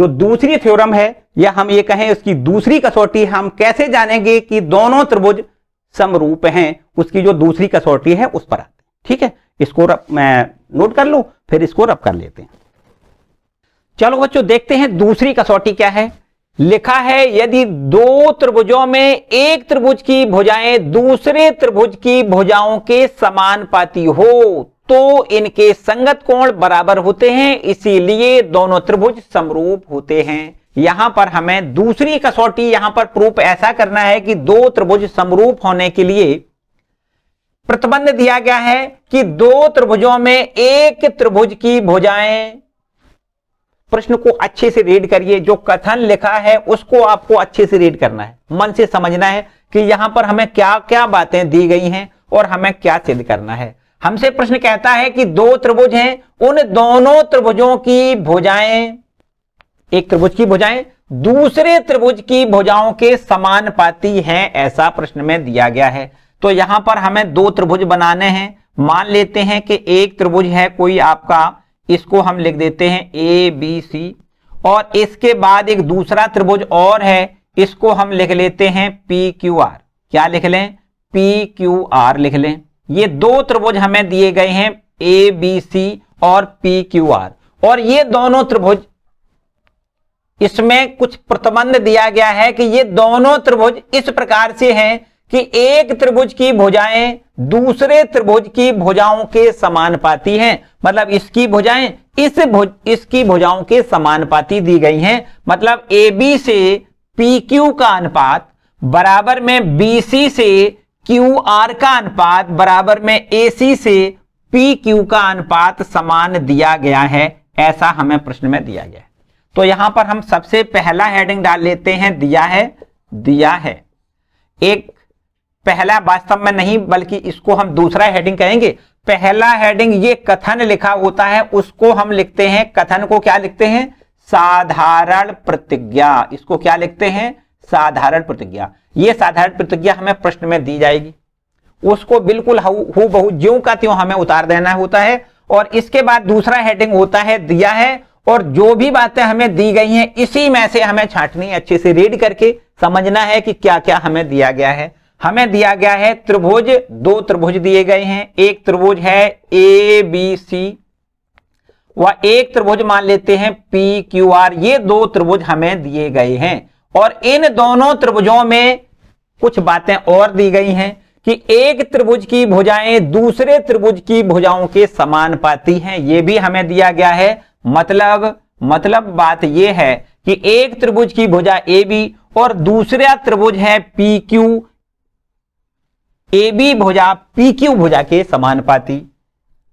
दूसरी थ्योरम है, या हम ये कहें उसकी दूसरी कसौटी, हम कैसे जानेंगे कि दोनों त्रिभुज समरूप हैं, उसकी जो दूसरी कसौटी है उस पर आते हैं, ठीक है। इसको मैं नोट कर लो, फिर इसको रब कर लेते हैं। चलो बच्चों देखते हैं दूसरी कसौटी क्या है। लिखा है यदि 2 त्रिभुजों में एक त्रिभुज की भुजाएं दूसरे त्रिभुज की भुजाओं के समानुपाती हो तो इनके संगत कोण बराबर होते हैं, इसीलिए दोनों त्रिभुज समरूप होते हैं। यहां पर हमें दूसरी कसौटी यहां पर प्रूफ ऐसा करना है कि 2 त्रिभुज समरूप होने के लिए प्रतिबंध दिया गया है कि 2 त्रिभुजों में एक त्रिभुज की भुजाएं, प्रश्न को अच्छे से रीड करिए, जो कथन लिखा है उसको आपको अच्छे से रीड करना है, मन से समझना है कि यहां पर हमें क्या क्या बातें दी गई हैं और हमें क्या सिद्ध करना है। हमसे प्रश्न कहता है कि 2 त्रिभुज हैं, उन दोनों त्रिभुजों की भुजाएं, एक त्रिभुज की भुजाएं दूसरे त्रिभुज की भुजाओं के समानुपाती हैं, ऐसा प्रश्न में दिया गया है। तो यहां पर हमें 2 त्रिभुज बनाने हैं। मान लेते हैं कि एक त्रिभुज है कोई आपका, इसको हम लिख देते हैं ABC, और इसके बाद एक दूसरा त्रिभुज और है, इसको हम लिख लेते हैं PQR। क्या लिख लें? PQR लिख लें। ये 2 त्रिभुज हमें दिए गए हैं ABC और PQR, और ये दोनों त्रिभुज, इसमें कुछ प्रतिबंध दिया गया है कि ये दोनों त्रिभुज इस प्रकार से हैं कि एक त्रिभुज की भुजाएं दूसरे त्रिभुज की भुजाओं के समानुपाती हैं, मतलब इसकी भुजाएं इसकी भुजाओं के समानुपाती दी गई हैं। मतलब AB से PQ का अनुपात बराबर में BC से QR का अनुपात बराबर में AC से PQ का अनुपात समान दिया गया है, ऐसा हमें प्रश्न में दिया गया है। तो यहां पर हम सबसे पहला हेडिंग डाल लेते हैं, दिया है। एक पहला वास्तव में नहीं बल्कि इसको हम दूसरा हेडिंग कहेंगे। पहला हेडिंग ये कथन लिखा होता है, उसको हम लिखते हैं, कथन को क्या लिखते हैं? साधारण प्रतिज्ञा। इसको क्या लिखते हैं? साधारण प्रतिज्ञा। ये साधारण प्रतिज्ञा हमें प्रश्न में दी जाएगी। उसको बिल्कुल हूबहू ज्यों का त्यों हमें उतार देना होता है। और इसके बाद दूसरा हेडिंग होता है दिया है, और जो भी बातें हमें दी गई हैं इसी में से हमें छांटनी, अच्छे से रीड करके समझना है कि क्या क्या हमें दिया गया है। हमें दिया गया है त्रिभुज, 2 त्रिभुज दिए गए हैं। एक त्रिभुज है ABC व एक त्रिभुज मान लेते हैं PQR। ये 2 त्रिभुज हमें दिए गए हैं और इन दोनों त्रिभुजों में कुछ बातें और दी गई हैं कि एक त्रिभुज की भुजाएं दूसरे त्रिभुज की भुजाओं के समानुपाती हैं। यह भी हमें दिया गया है। मतलब बात यह है कि एक त्रिभुज की भुजा AB और दूसरा त्रिभुज है PQ, AB भुजा PQ भुजा के समानुपाती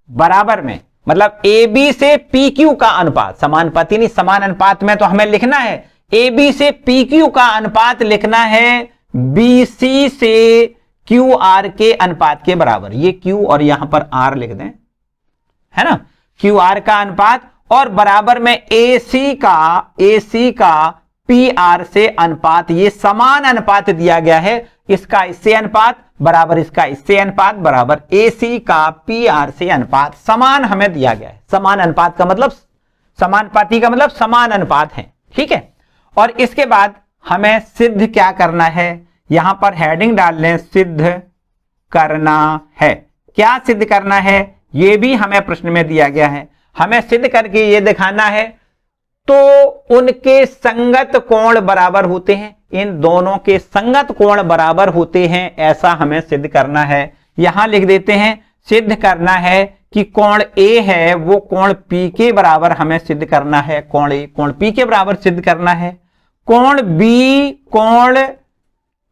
बराबर में, मतलब AB से PQ का अनुपात, समानुपाती नहीं, समान अनुपात में तो हमें लिखना है AB से PQ का अनुपात लिखना है BC से QR के अनुपात के बराबर। ये Q और यहां पर R लिख दें, है ना, QR का अनुपात, और बराबर में AC का PR से अनुपात। ये समान अनुपात दिया गया है, इसका इससे अनुपात बराबर इसका इससे अनुपात बराबर AC का PR से अनुपात समान हमें दिया गया है। समान अनुपात का मतलब, समानुपाती का मतलब समान अनुपात है, ठीक है। और इसके बाद हमें सिद्ध क्या करना है, यहां पर हेडिंग डाल लें, सिद्ध करना है। क्या सिद्ध करना है यह भी हमें प्रश्न में दिया गया है। हमें सिद्ध करके यह दिखाना है तो उनके संगत कोण बराबर होते हैं, इन दोनों के संगत कोण बराबर होते हैं, ऐसा हमें सिद्ध करना है। यहां लिख देते हैं सिद्ध करना है कि कोण A है वो कोण P के बराबर हमें सिद्ध करना है। कोण A कोण P के बराबर सिद्ध करना है। कोण B कोण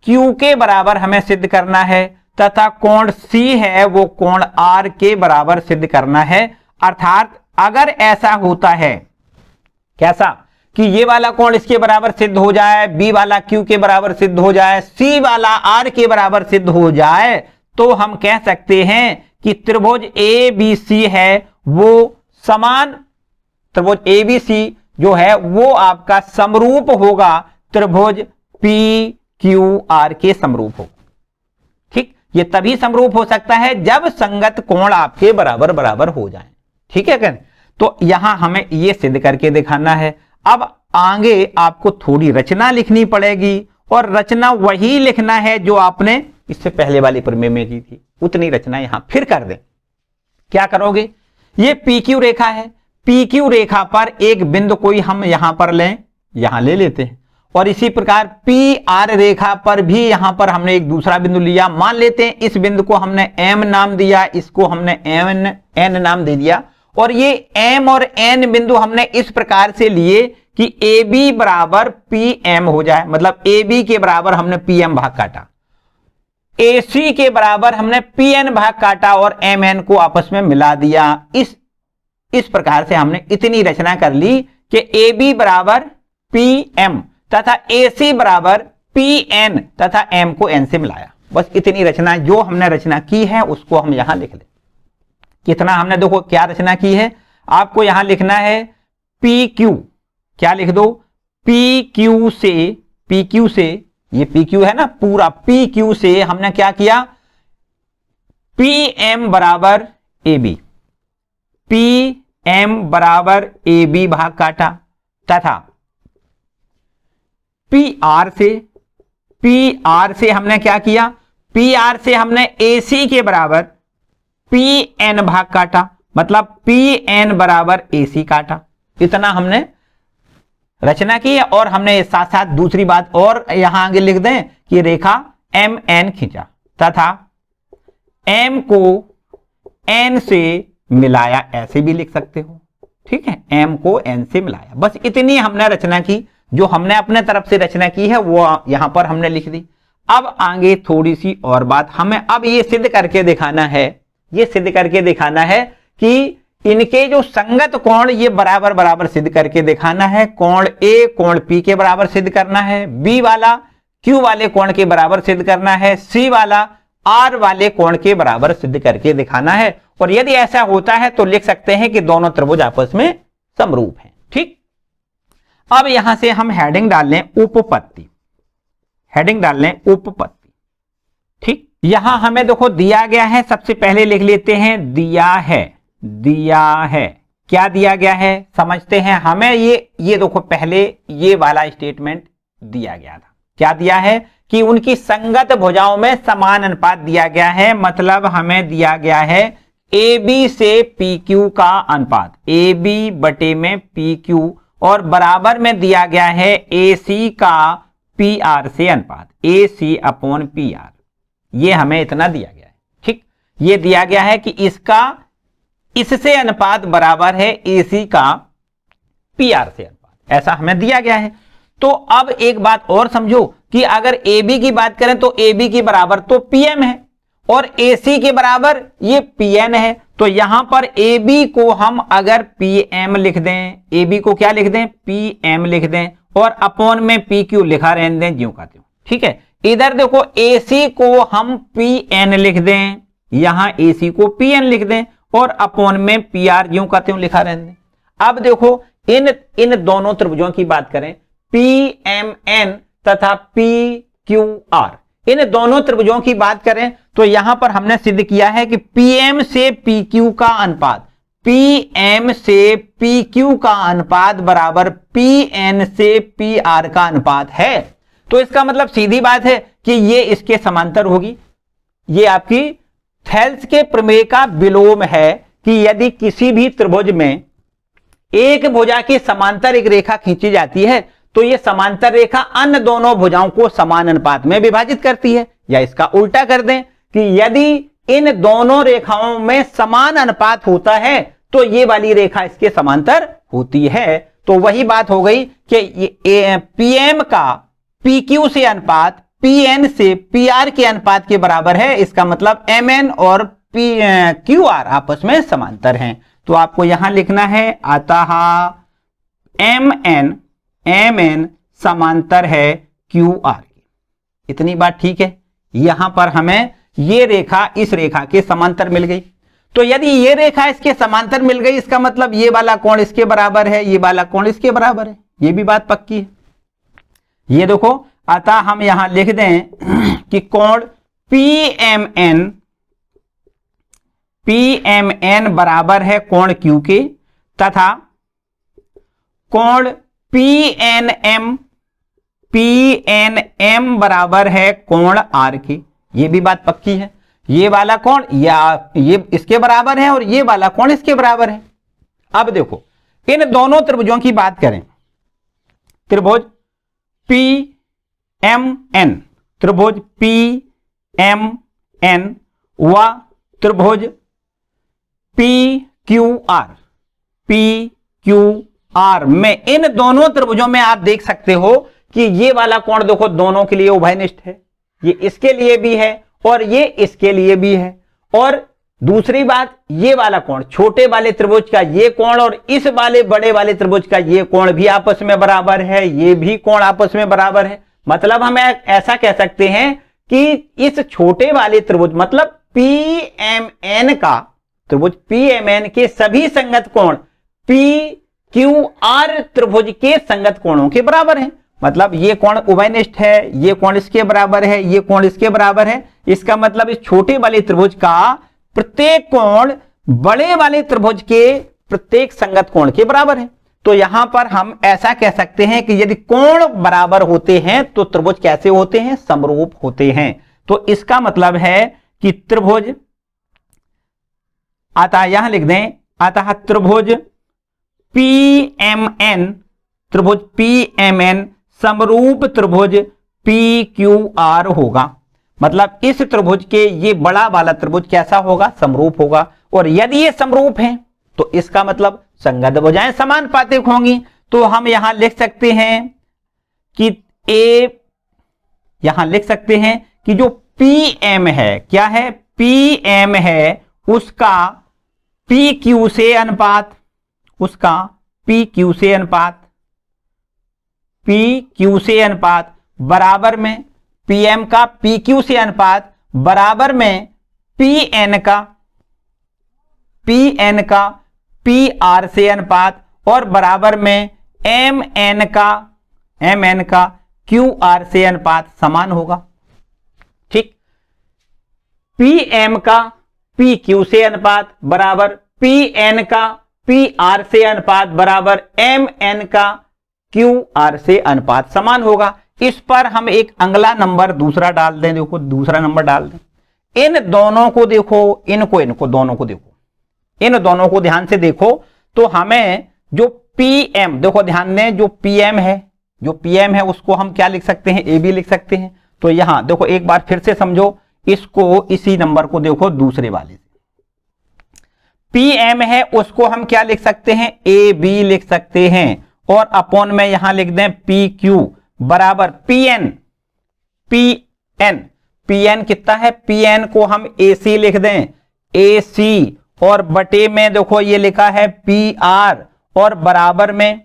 Q के बराबर हमें सिद्ध करना है, तथा कोण C है वो कोण R के बराबर सिद्ध करना है। अर्थात अगर ऐसा होता है, कैसा, कि ये वाला कोण इसके बराबर सिद्ध हो जाए, B वाला Q के बराबर सिद्ध हो जाए, C वाला R के बराबर सिद्ध हो जाए, तो हम कह सकते हैं कि त्रिभुज ABC है वो समान, त्रिभुज ABC जो है वो आपका समरूप होगा त्रिभुज PQR के समरूप हो। ठीक, ये तभी समरूप हो सकता है जब संगत कोण आपके बराबर बराबर हो जाए, ठीक है क्या। तो यहां हमें यह सिद्ध करके दिखाना है। अब आगे आपको थोड़ी रचना लिखनी पड़ेगी, और रचना वही लिखना है जो आपने इससे पहले वाले प्रमेय में की थी, उतनी रचना यहां फिर कर दें। क्या करोगे, ये PQ रेखा है, PQ रेखा पर एक बिंदु कोई हम यहां पर लें, यहां ले लेते हैं, और इसी प्रकार PR रेखा पर भी यहां पर हमने एक दूसरा बिंदु लिया, मान लेते हैं इस बिंदु को हमने M नाम दिया, इसको हमने N नाम दे दिया, और ये M और N बिंदु हमने इस प्रकार से लिए कि AB बराबर PM हो जाए, मतलब AB के बराबर हमने PM भाग काटा, AC के बराबर हमने PN भाग काटा और MN को आपस में मिला दिया। इस प्रकार से हमने इतनी रचना कर ली कि AB बराबर PM तथा AC बराबर PN तथा M को N से मिलाया। बस इतनी रचना, जो हमने रचना की है उसको हम यहां लिख लें। कितना हमने, देखो क्या रचना की है, आपको यहां लिखना है PQ, क्या लिख दो, PQ से, ये PQ है ना, पूरा PQ से हमने क्या किया, PM बराबर AB, PM बराबर AB भाग काटा, तथा PR से हमने क्या किया, PR से हमने AC के बराबर PN भाग काटा, मतलब PN बराबर AC काटा। इतना हमने रचना की है। और हमने साथ साथ दूसरी बात और यहां आगे लिख दें कि रेखा MN खींचा तथा M को N से मिलाया, ऐसे भी लिख सकते हो, ठीक है, M को N से मिलाया। बस इतनी हमने रचना की, जो हमने अपने तरफ से रचना की है वो यहां पर हमने लिख दी। अब आगे थोड़ी सी और बात, हमें अब ये सिद्ध करके दिखाना है, ये सिद्ध करके दिखाना है कि इनके जो संगत कोण ये बराबर बराबर सिद्ध करके दिखाना है। कोण A कोण P के बराबर सिद्ध करना है, B वाला Q वाले कोण के बराबर सिद्ध करना है, C वाला R वाले कोण के बराबर सिद्ध करके दिखाना है। और यदि ऐसा होता है तो लिख सकते हैं कि दोनों त्रिभुज आपस में समरूप हैं। ठीक, अब यहां से हम हेडिंग डाल लें उपपत्ति, हेडिंग डाल लें उपपत्ति। ठीक, यहां हमें देखो दिया गया है, सबसे पहले लिख लेते हैं दिया है। क्या दिया गया है समझते हैं। हमें ये देखो पहले ये वाला स्टेटमेंट दिया गया था। क्या दिया है कि उनकी संगत भुजाओं में समान अनुपात दिया गया है। मतलब हमें दिया गया है AB से PQ का अनुपात, AB बटे में PQ, और बराबर में दिया गया है AC का PR से अनुपात, AC अपॉन PR। ये हमें इतना दिया गया है। ठीक, ये दिया गया है कि इसका इससे अनुपात बराबर है AC का PR से अनुपात, ऐसा हमें दिया गया है। तो अब एक बात और समझो कि अगर AB की बात करें तो AB के बराबर तो PM है और AC के बराबर ये PN है। तो यहां पर AB को हम अगर PM लिख दें, AB को क्या लिख दें, PM लिख दें, और अपॉन में PQ लिखा रहने दें ज्यों का त्यों। ठीक है, इधर देखो AC को हम PN लिख दें, यहां AC को PN लिख दें, और अपॉन में PR ज्यों का त्यों लिखा रहने दें। अब देखो इन दोनों त्रिभुजों की बात करें, PMN तथा PQR, इन दोनों त्रिभुजों की बात करें तो यहां पर हमने सिद्ध किया है कि PM से PQ का अनुपात, PM से PQ का अनुपात बराबर PN से PR का अनुपात है। तो इसका मतलब सीधी बात है कि ये इसके समांतर होगी। ये आपकी थेल्स के प्रमेय का विलोम है कि यदि किसी भी त्रिभुज में एक भुजा की समांतर एक रेखा खींची जाती है तो यह समांतर रेखा अन्य दोनों भुजाओं को समान अनुपात में विभाजित करती है। या इसका उल्टा कर दें कि यदि इन दोनों रेखाओं में समान अनुपात होता है तो ये वाली रेखा इसके समांतर होती है। तो वही बात हो गई कि PM का PQ से अनुपात PN से PR के अनुपात के बराबर है। इसका मतलब MN और QR आपस में समांतर हैं। तो आपको यहां लिखना है अतः MN समांतर है QR की। इतनी बात ठीक है। यहां पर हमें ये रेखा इस रेखा के समांतर मिल गई। तो यदि ये रेखा इसके समांतर मिल गई, इसका मतलब ये वाला कोण इसके बराबर है, ये वाला कोण इसके बराबर है। ये भी बात पक्की है। ये देखो, अतः हम यहां लिख दें कि कोण PMN बराबर है कोण Q के, तथा कोण PNM बराबर है कोण R के। ये भी बात पक्की है। ये वाला कोण या ये इसके बराबर है और ये वाला कोण इसके बराबर है। अब देखो इन दोनों त्रिभुजों की बात करें, त्रिभुज PMN, त्रिभुज PMN व त्रिभुज PQR में, इन दोनों त्रिभुजों में आप देख सकते हो कि ये वाला कोण देखो दोनों के लिए उभयनिष्ठ है। ये इसके लिए भी है और ये इसके लिए भी है। और दूसरी बात, ये वाला कोण छोटे वाले त्रिभुज का ये कोण और इस वाले बड़े वाले त्रिभुज का ये कोण भी आपस में बराबर है। ये भी कोण आपस में बराबर है। मतलब हम ऐसा कह सकते हैं कि इस छोटे वाले त्रिभुज मतलब PMN का, त्रिभुज PMN के सभी संगत कोण PQR त्रिभुज के संगत कोणों के बराबर हैं। मतलब ये कोण उभयनिष्ठ है, ये कोण इसके बराबर है, ये कोण इसके बराबर है। इसका मतलब इस छोटे वाले त्रिभुज का प्रत्येक कोण बड़े वाले त्रिभुज के प्रत्येक संगत कोण के बराबर है। तो यहां पर हम ऐसा कह सकते हैं कि यदि कोण बराबर होते हैं तो त्रिभुज कैसे होते हैं, समरूप होते हैं। तो इसका मतलब है कि त्रिभुज, अतः यहां लिख दें, अतः त्रिभुज PMN समरूप त्रिभुज PQR होगा। मतलब इस त्रिभुज के ये बड़ा वाला त्रिभुज कैसा होगा, समरूप होगा। और यदि ये समरूप है तो इसका मतलब संगत भुजाएं समानुपातिक होंगी। तो हम यहां लिख सकते हैं कि यहां लिख सकते हैं कि जो PM है, क्या है, PM है, उसका PQ से अनुपात, उसका PQ से अनुपात बराबर में PM का PQ से अनुपात बराबर में PN का PR से अनुपात और बराबर में MN का QR से अनुपात समान होगा। ठीक, पी एम का पी क्यू से अनुपात बराबर पी एन का पी आर से अनुपात बराबर एम एन का क्यू आर से अनुपात समान होगा। इस पर हम एक अगला नंबर दूसरा डाल दें। देखो दूसरा नंबर डाल दें, इन दोनों को देखो, इनको दोनों को देखो, इन दोनों को ध्यान से देखो तो हमें जो पीएम, देखो ध्यान दें, जो पीएम है उसको हम क्या लिख सकते हैं, ए बी लिख सकते हैं। तो यहां देखो एक बार फिर से समझो, इसको इसी नंबर को देखो दूसरे वाले से, पीएम है उसको हम क्या लिख सकते हैं, ए बी लिख सकते हैं, और अपॉन में यहां लिख दें पी क्यू बराबर पीएन। पीएन कितना है, पीएन को हम ए सी लिख दें, ए सी, और बटे में देखो ये लिखा है पी आर, और बराबर में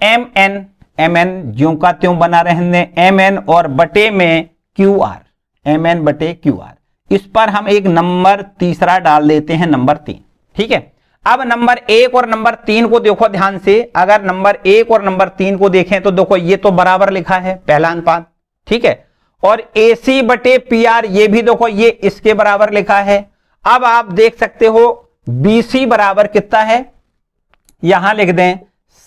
एम एन ज्यों का त्यों बना रहने एम एन, और बटे में क्यू आर, एम एन बटे क्यू आर। इस पर हम एक नंबर तीसरा डाल देते हैं, नंबर 3। ठीक है, अब नंबर 1 और नंबर 3 को देखो ध्यान से। अगर नंबर 1 और नंबर 3 को देखें तो देखो ये तो बराबर लिखा है, पहला अनुपात, ठीक है, और ए सी बटे पी आर ये भी देखो ये इसके बराबर लिखा है। अब आप देख सकते हो बी सी बराबर कितना है, यहां लिख दें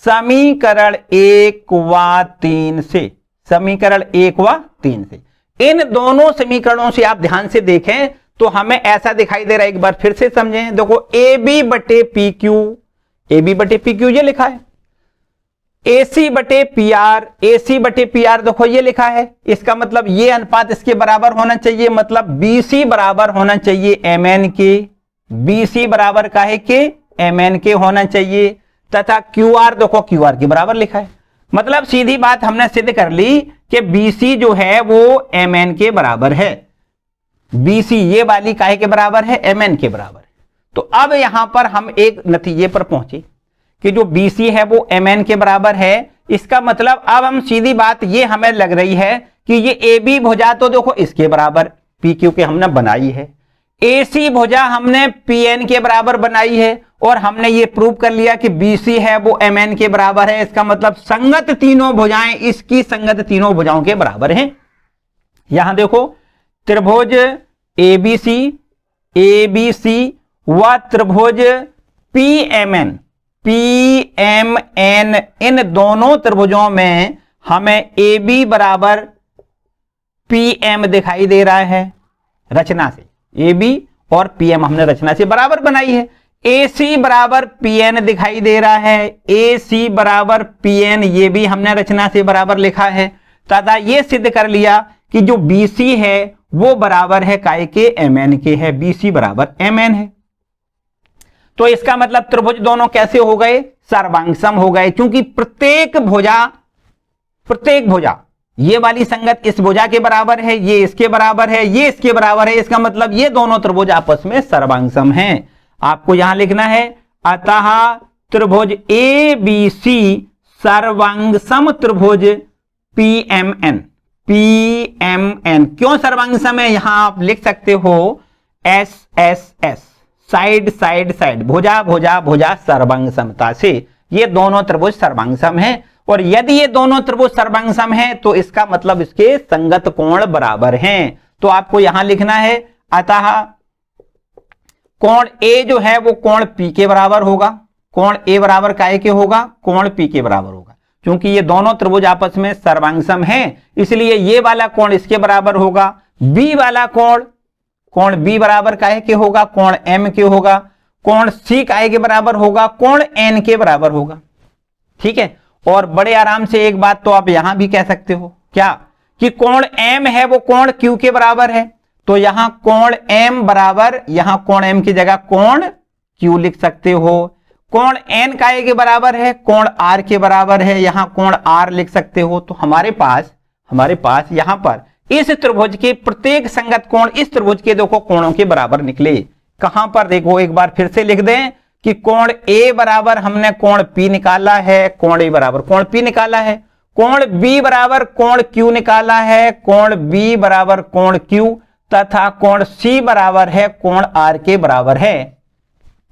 समीकरण 1 व 3 से, समीकरण 1 व 3 से। इन दोनों समीकरणों से आप ध्यान से देखें तो हमें ऐसा दिखाई दे रहा है, एक बार फिर से समझें। देखो ए बी बटे पी क्यू, ए बी बटे पी क्यू ये लिखा है, ए सी बटे पी आर, ए सी बटे पी आर देखो ये लिखा है। इसका मतलब ये अनुपात इसके बराबर होना चाहिए, मतलब बी सी बराबर होना चाहिए एम एन के, बी सी बराबर काहे के, एम एन के होना चाहिए, तथा क्यू आर देखो क्यू आर के बराबर लिखा है। मतलब सीधी बात हमने सिद्ध कर ली कि बी सी जो है वो एम एन के बराबर है, बी सी ये वाली काहे के बराबर है, एम एन के बराबर है। तो अब यहां पर हम एक नतीजे पर पहुंचे कि जो बी सी है वो एम एन के बराबर है। इसका मतलब अब हम सीधी बात ये हमें लग रही है कि ये ए बी भुजा तो देखो इसके बराबर पी क्यू के हमने बनाई है, ए सी भुजा हमने पी एन के बराबर बनाई है, और हमने ये प्रूव कर लिया कि बी सी है वो एम एन के बराबर है। इसका मतलब संगत तीनों भुजाएं इसकी संगत तीनों भुजाओं के बराबर हैं। यहां देखो त्रिभुज ए बी सी व त्रिभुज पी एम एन, इन दोनों त्रिभुजों में हमें ए बी बराबर पी एम दिखाई दे रहा है रचना से, ए बी और पी एम हमने रचना से बराबर बनाई है। ए सी बराबर पी एन दिखाई दे रहा है, ए सी बराबर पी एन ये भी हमने रचना से बराबर लिखा है, तथा ये सिद्ध कर लिया कि जो बी सी है वो बराबर है काय के, एम एन के है, बी सी बराबर एम एन है। तो इसका मतलब त्रिभुज दोनों कैसे हो गए, सर्वांगसम हो गए, क्योंकि प्रत्येक भुजा ये वाली संगत इस भुजा के बराबर है, ये इसके बराबर है, ये इसके बराबर है। इसका मतलब ये दोनों त्रिभुज आपस में सर्वांगसम हैं। आपको यहां लिखना है अतः त्रिभुज ए बी सी सर्वांगसम त्रिभुज पी एम एन, क्यों सर्वांगसम है, यहां आप लिख सकते हो एस एस एस, साइड, भुजा सर्वांगसमता से ये दोनों त्रिभुज सर्वांगसम हैं। और यदि ये दोनों त्रिभुज सर्वांगसम हैं तो इसका मतलब इसके संगत कोण बराबर हैं। तो आपको यहां लिखना है अतः कोण ए जो है वो कोण पी के बराबर होगा, कोण ए बराबर काहे के होगा, कोण पी के बराबर होगा। क्योंकि ये दोनों त्रिभुज आपस में सर्वांगसम हैं, इसलिए ये वाला कोण इसके बराबर होगा। बी वाला कोण बी बराबर काहे के होगा, कोण एम के होगा। कोण सी काहे के बराबर होगा, कोण एन के बराबर होगा। ठीक है, और बड़े आराम से एक बात तो आप यहां भी कह सकते हो, क्या कि कोण एम है वो कोण क्यू के बराबर है। तो यहां कोण एम बराबर, यहां कोण एम की जगह कोण क्यू लिख सकते हो। कोण एन काहे के बराबर है, कोण आर के बराबर है, यहां कोण आर लिख सकते हो। तो हमारे पास यहां पर इस त्रिभुज के प्रत्येक संगत कोण इस त्रिभुज के देखो कोणों के बराबर निकले। कहां पर देखो एक बार फिर से लिख दें कि कोण ए बराबर हमने कोण पी निकाला है, कोण ए बराबर कोण पी निकाला है, कोण बी बराबर कोण क्यू निकाला है, कोण बी बराबर कोण क्यू, तथा कोण सी बराबर है कोण आर के बराबर है।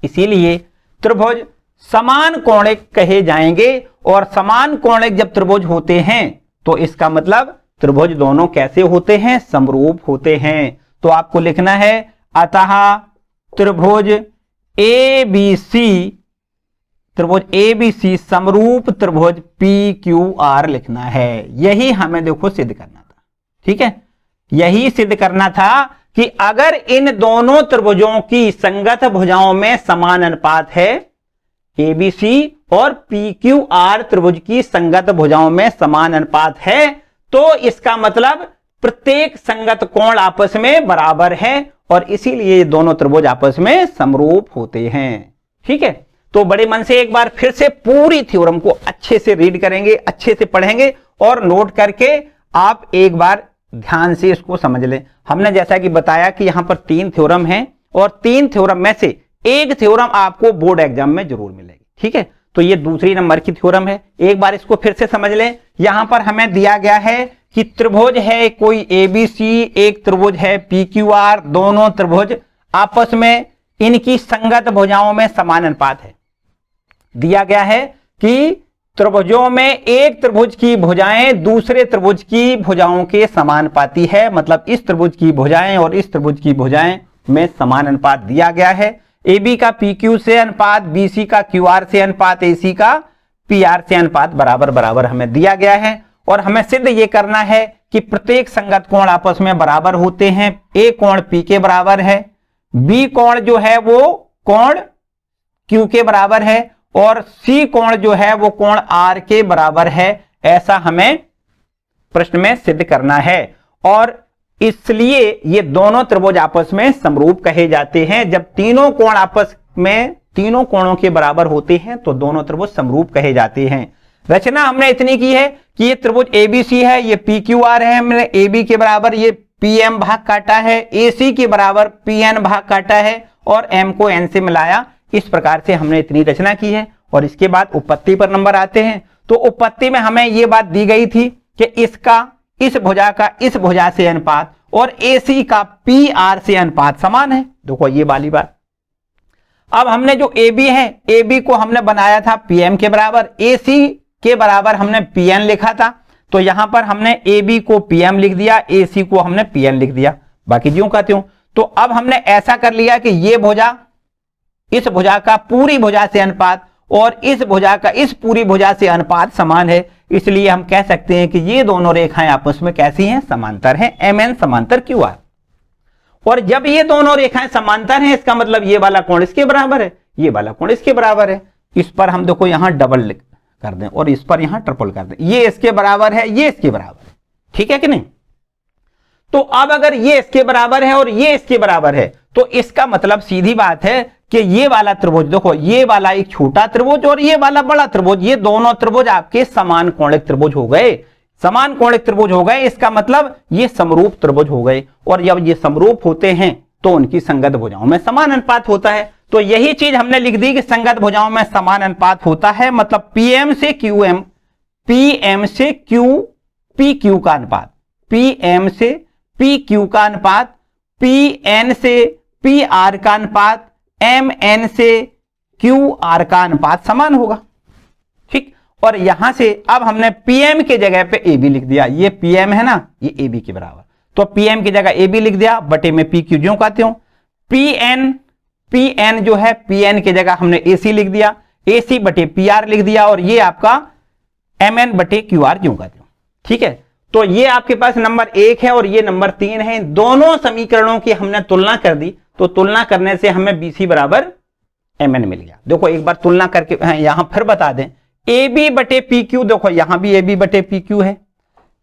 इसीलिए त्रिभुज समान कोणिक कहे जाएंगे, और समान कोणिक जब त्रिभुज होते हैं तो इसका मतलब त्रिभुज दोनों कैसे होते हैं? समरूप होते हैं। तो आपको लिखना है अतः त्रिभुज ABC समरूप त्रिभुज PQR लिखना है। यही हमें देखो सिद्ध करना था, ठीक है, यही सिद्ध करना था कि अगर इन दोनों त्रिभुजों की संगत भुजाओं में समान अनुपात है, ABC और PQR त्रिभुज की संगत भुजाओं में समान अनुपात है, तो इसका मतलब प्रत्येक संगत कोण आपस में बराबर है और इसीलिए ये दोनों त्रिभुज आपस में समरूप होते हैं। ठीक है, तो बड़े मन से एक बार फिर से पूरी थ्योरम को अच्छे से रीड करेंगे, अच्छे से पढ़ेंगे और नोट करके आप एक बार ध्यान से इसको समझ लें। हमने जैसा कि बताया कि यहां पर 3 थ्योरम हैं और 3 थ्योरम में से एक थ्योरम आपको बोर्ड एग्जाम में जरूर मिलेगी। ठीक है, तो ये दूसरी नंबर की थ्योरम है। एक बार इसको फिर से समझ लें। यहां पर हमें दिया गया है कि त्रिभुज है कोई ABC, एक त्रिभुज है PQR, दोनों त्रिभुज आपस में इनकी संगत भुजाओं में समान अनुपात है। दिया गया है कि त्रिभुजों में एक त्रिभुज की भुजाएं दूसरे त्रिभुज की भुजाओं के समानुपाती है, मतलब इस त्रिभुज की भुजाएं और इस त्रिभुज की भुजाएं में समान अनुपात दिया गया है। AB का PQ से अनुपात, BC का QR से अनुपात, AC का PR से अनुपात बराबर बराबर हमें दिया गया है और हमें सिद्ध ये करना है कि प्रत्येक संगत कोण आपस में बराबर होते हैं। A कोण P के बराबर है, B कोण जो है वो कोण Q के बराबर है और C कोण जो है वो कोण R के बराबर है। ऐसा हमें प्रश्न में सिद्ध करना है और इसलिए ये दोनों त्रिभुज आपस में समरूप कहे जाते हैं। जब तीनों कोण आपस में तीनों कोणों के बराबर होते हैं तो दोनों त्रिभुज समरूप कहे जाते हैं। रचना हमने इतनी की है कि ये त्रिभुज ABC है, ये PQR है, हमने AB के बराबर ये PM भाग काटा है, AC के बराबर PN भाग काटा है और M को N से मिलाया। इस प्रकार से हमने इतनी रचना की है और इसके बाद उपपत्ति पर नंबर आते हैं। तो उपपत्ति में हमें यह बात दी गई थी कि इसका इस भुजा का इस भुजा से अनुपात और AC का PR से अनुपात समान है। देखो ये वाली बात। अब हमने जो AB है, AB को हमने बनाया था PM के बराबर, AC के बराबर हमने PN लिखा था। तो यहां पर हमने AB को PM लिख दिया, AC को हमने PN लिख दिया, बाकी ज्यों का त्यों। तो अब हमने ऐसा कर लिया कि ये भुजा इस भुजा का पूरी भुजा से अनुपात और इस भुजा का इस पूरी भुजा से अनुपात समान है, इसलिए हम कह सकते हैं कि ये दोनों रेखाएं आपस में कैसी हैं? समांतर हैं, MN समांतर QR। और जब ये दोनों रेखाएं समांतर हैं इसका मतलब ये वाला कोण इसके बराबर है, ये वाला कोण इसके बराबर है। इस पर हम देखो यहां डबल कर दें और इस पर यहां ट्रिपल कर दें, ये इसके बराबर है, ये इसके बराबर है। ठीक है कि नहीं? तो अब अगर ये इसके बराबर है और ये इसके बराबर है तो इसका मतलब सीधी बात है कि ये वाला त्रिभुज, देखो ये वाला एक छोटा त्रिभुज और ये वाला बड़ा त्रिभुज, ये दोनों त्रिभुज आपके समान कोणिक त्रिभुज हो गए, समान कोणिक त्रिभुज हो गए। इसका मतलब ये समरूप त्रिभुज हो गए और जब ये समरूप होते हैं तो उनकी संगत भुजाओं में समान अनुपात होता है। तो यही चीज हमने लिख दी कि संगत भुजाओं में समान अनुपात होता है, मतलब PM से QM, PM से PQ का अनुपात, PM से PQ का अनुपात, PN से PR का अनुपात, MN से QR का अनुपात समान होगा। ठीक, और यहां से अब हमने PM के जगह पे AB लिख दिया, ये PM है ना, ये AB के बराबर, तो PM की जगह AB लिख दिया, बटे में PQ ज्यों का त्यों। PN जो है PN की जगह हमने AC लिख दिया, AC बटे PR लिख दिया और ये आपका MN बटे QR ज्यों का त्यों। ठीक है, तो ये आपके पास नंबर 1 है और ये नंबर 3 है। दोनों समीकरणों की हमने तुलना कर दी, तो तुलना करने से हमें BC बराबर MN मिल गया। देखो एक बार तुलना करके यहां फिर बता दें, AB बटे PQ, देखो यहां भी AB बटे PQ है,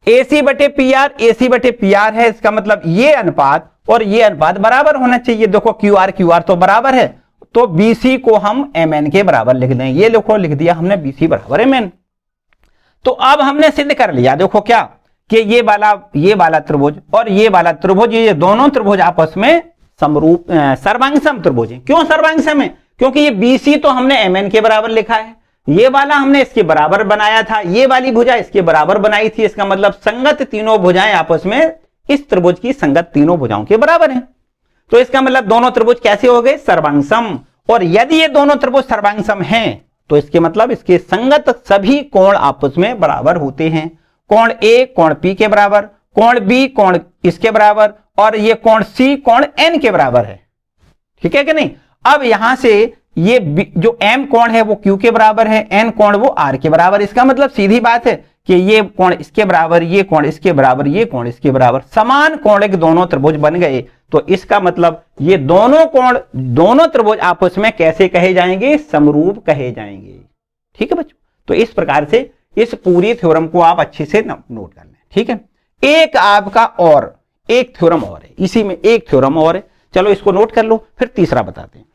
AC बटे PR, AC बटे PR है। इसका मतलब ये अनुपात और ये अनुपात बराबर होना चाहिए। देखो QR तो बराबर है, तो BC को हम MN के बराबर लिख दें। ये देखो लिख दिया हमने BC बराबर MN। तो अब हमने सिद्ध कर लिया, देखो क्या कि ये वाला त्रिभुज और ये वाला त्रिभुज, ये दोनों त्रिभुज आपस में समरूप सर्वांगसम त्रिभुज है। क्यों सर्वांगसम है? क्योंकि ये BC तो हमने MN के बराबर लिखा है, ये वाला हमने इसके बराबर बनाया था, ये वाली भुजा इसके बराबर बनाई थी। इसका मतलब संगत तीनों भुजाएं आपस में इस त्रिभुज की संगत तीनों भुजाओं के बराबर हैं। तो इसका मतलब दोनों त्रिभुज कैसे हो गए? सर्वांगसम। और यदि ये दोनों त्रिभुज सर्वांगसम हैं तो इसके मतलब इसके संगत सभी कोण आपस में बराबर होते हैं कोण ए कोण पी के बराबर, कोण बी कोण इसके बराबर, और ये कोण सी कोण एन के बराबर है। ठीक है कि नहीं। अब यहां से ये जो एम कोण है वो क्यू के बराबर है, एन कोण वो आर के बराबर। इसका मतलब सीधी बात है कि ये कोण इसके बराबर, ये कोण इसके बराबर, ये कोण इसके बराबर, समान कोण के दोनों त्रिभुज बन गए। तो इसका मतलब ये दोनों कोण, दोनों त्रिभुज आपस में कैसे कहे जाएंगे, समरूप कहे जाएंगे। ठीक है बच्चों, तो इस प्रकार से इस पूरी थ्योरम को आप अच्छे से नोट कर लें। ठीक है, एक आपका और एक थ्योरम और है, इसी में एक थ्योरम और है, चलो इसको नोट कर लो, फिर तीसरा बताते हैं।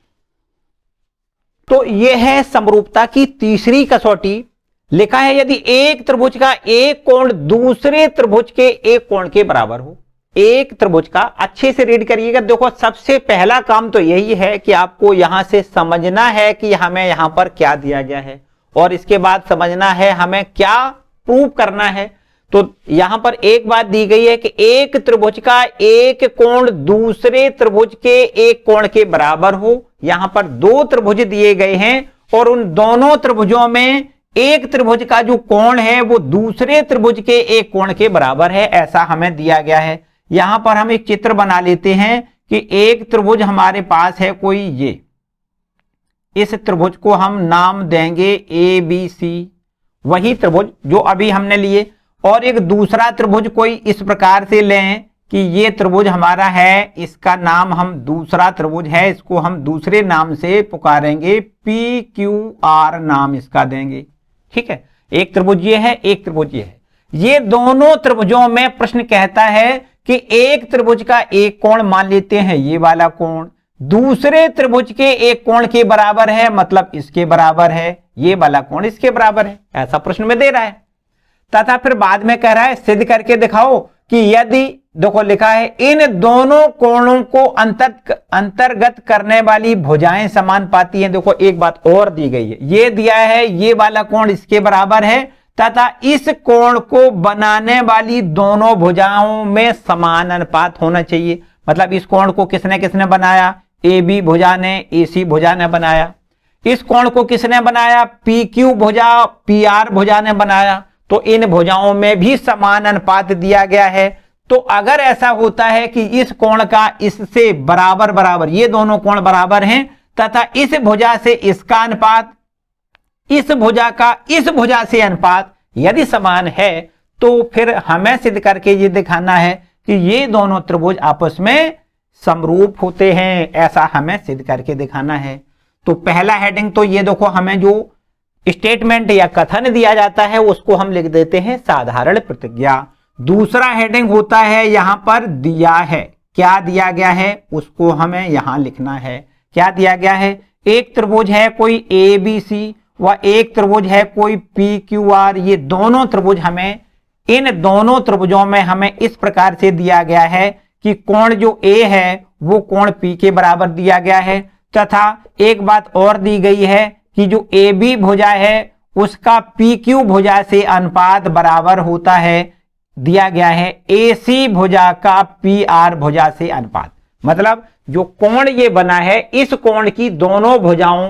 तो यह है समरूपता की तीसरी कसौटी। लिखा है यदि एक त्रिभुज का एक कोण दूसरे त्रिभुज के एक कोण के बराबर हो। एक त्रिभुज का, अच्छे से रीड करिएगा। देखो सबसे पहला काम तो यही है कि आपको यहां से समझना है कि हमें यहां पर क्या दिया गया है, और इसके बाद समझना है हमें क्या प्रूव करना है। तो यहां पर एक बात दी गई है कि एक त्रिभुज का एक कोण दूसरे त्रिभुज के एक कोण के बराबर हो। यहां पर दो त्रिभुज दिए गए हैं और उन दोनों त्रिभुजों में एक त्रिभुज का जो कोण है वो दूसरे त्रिभुज के एक कोण के बराबर है, ऐसा हमें दिया गया है। यहां पर हम एक चित्र बना लेते हैं कि एक त्रिभुज हमारे पास है कोई ये, इस त्रिभुज को हम नाम देंगे ए बी सी, वही त्रिभुज जो अभी हमने लिए। और एक दूसरा त्रिभुज कोई इस प्रकार से लें कि ये त्रिभुज हमारा है, इसका नाम हम दूसरा त्रिभुज है, इसको हम दूसरे नाम से पुकारेंगे, पी क्यू आर नाम इसका देंगे। ठीक है, एक त्रिभुज ये है, एक त्रिभुज ये है। ये दोनों त्रिभुजों में प्रश्न कहता है कि एक त्रिभुज का एक कोण मान लेते हैं, ये वाला कोण दूसरे त्रिभुज के एक कोण के बराबर है, मतलब इसके बराबर है, ये वाला कोण इसके बराबर है, ऐसा प्रश्न में दे रहा है। तथा फिर बाद में कह रहा है सिद्ध करके दिखाओ कि यदि, देखो लिखा है इन दोनों कोणों को अंतर्गत करने वाली भुजाएं समानुपाती हैं। देखो एक बात और दी गई है, ये दिया है ये वाला कोण इसके बराबर है तथा इस कोण को बनाने वाली दोनों भुजाओं में समान अनुपात होना चाहिए। मतलब इस कोण को किसने किसने बनाया, ए बी भुजा ने, ए सी भुजा ने बनाया। इस कोण को किसने बनाया, पी क्यू भुजा, पी आर भुजा ने बनाया। तो इन भुजाओं में भी समान अनुपात दिया गया है। तो अगर ऐसा होता है कि इस कोण का इससे बराबर बराबर, ये दोनों कोण बराबर हैं तथा इस भुजा से इसका अनुपात, इस भुजा का इस भुजा से अनुपात यदि समान है, तो फिर हमें सिद्ध करके ये दिखाना है कि ये दोनों त्रिभुज आपस में समरूप होते हैं, ऐसा हमें सिद्ध करके दिखाना है। तो पहला हेडिंग तो ये देखो, हमें जो स्टेटमेंट या कथन दिया जाता है उसको हम लिख देते हैं साधारण प्रतिज्ञा। दूसरा हेडिंग होता है यहां पर दिया है, क्या दिया गया है उसको हमें यहां लिखना है। क्या दिया गया है, एक त्रिभुज है कोई ए बी सी व एक त्रिभुज है कोई पी क्यू आर। ये दोनों त्रिभुज हमें, इन दोनों त्रिभुजों में हमें इस प्रकार से दिया गया है कि कोण जो ए है वो कोण पी के बराबर दिया गया है। तथा एक बात और दी गई है कि जो ए बी भुजा है उसका पी क्यू भुजा से अनुपात बराबर होता है, दिया गया है ए सी भुजा का पी आर भुजा से अनुपात। मतलब जो कोण ये बना है, इस कोण की दोनों भुजाओं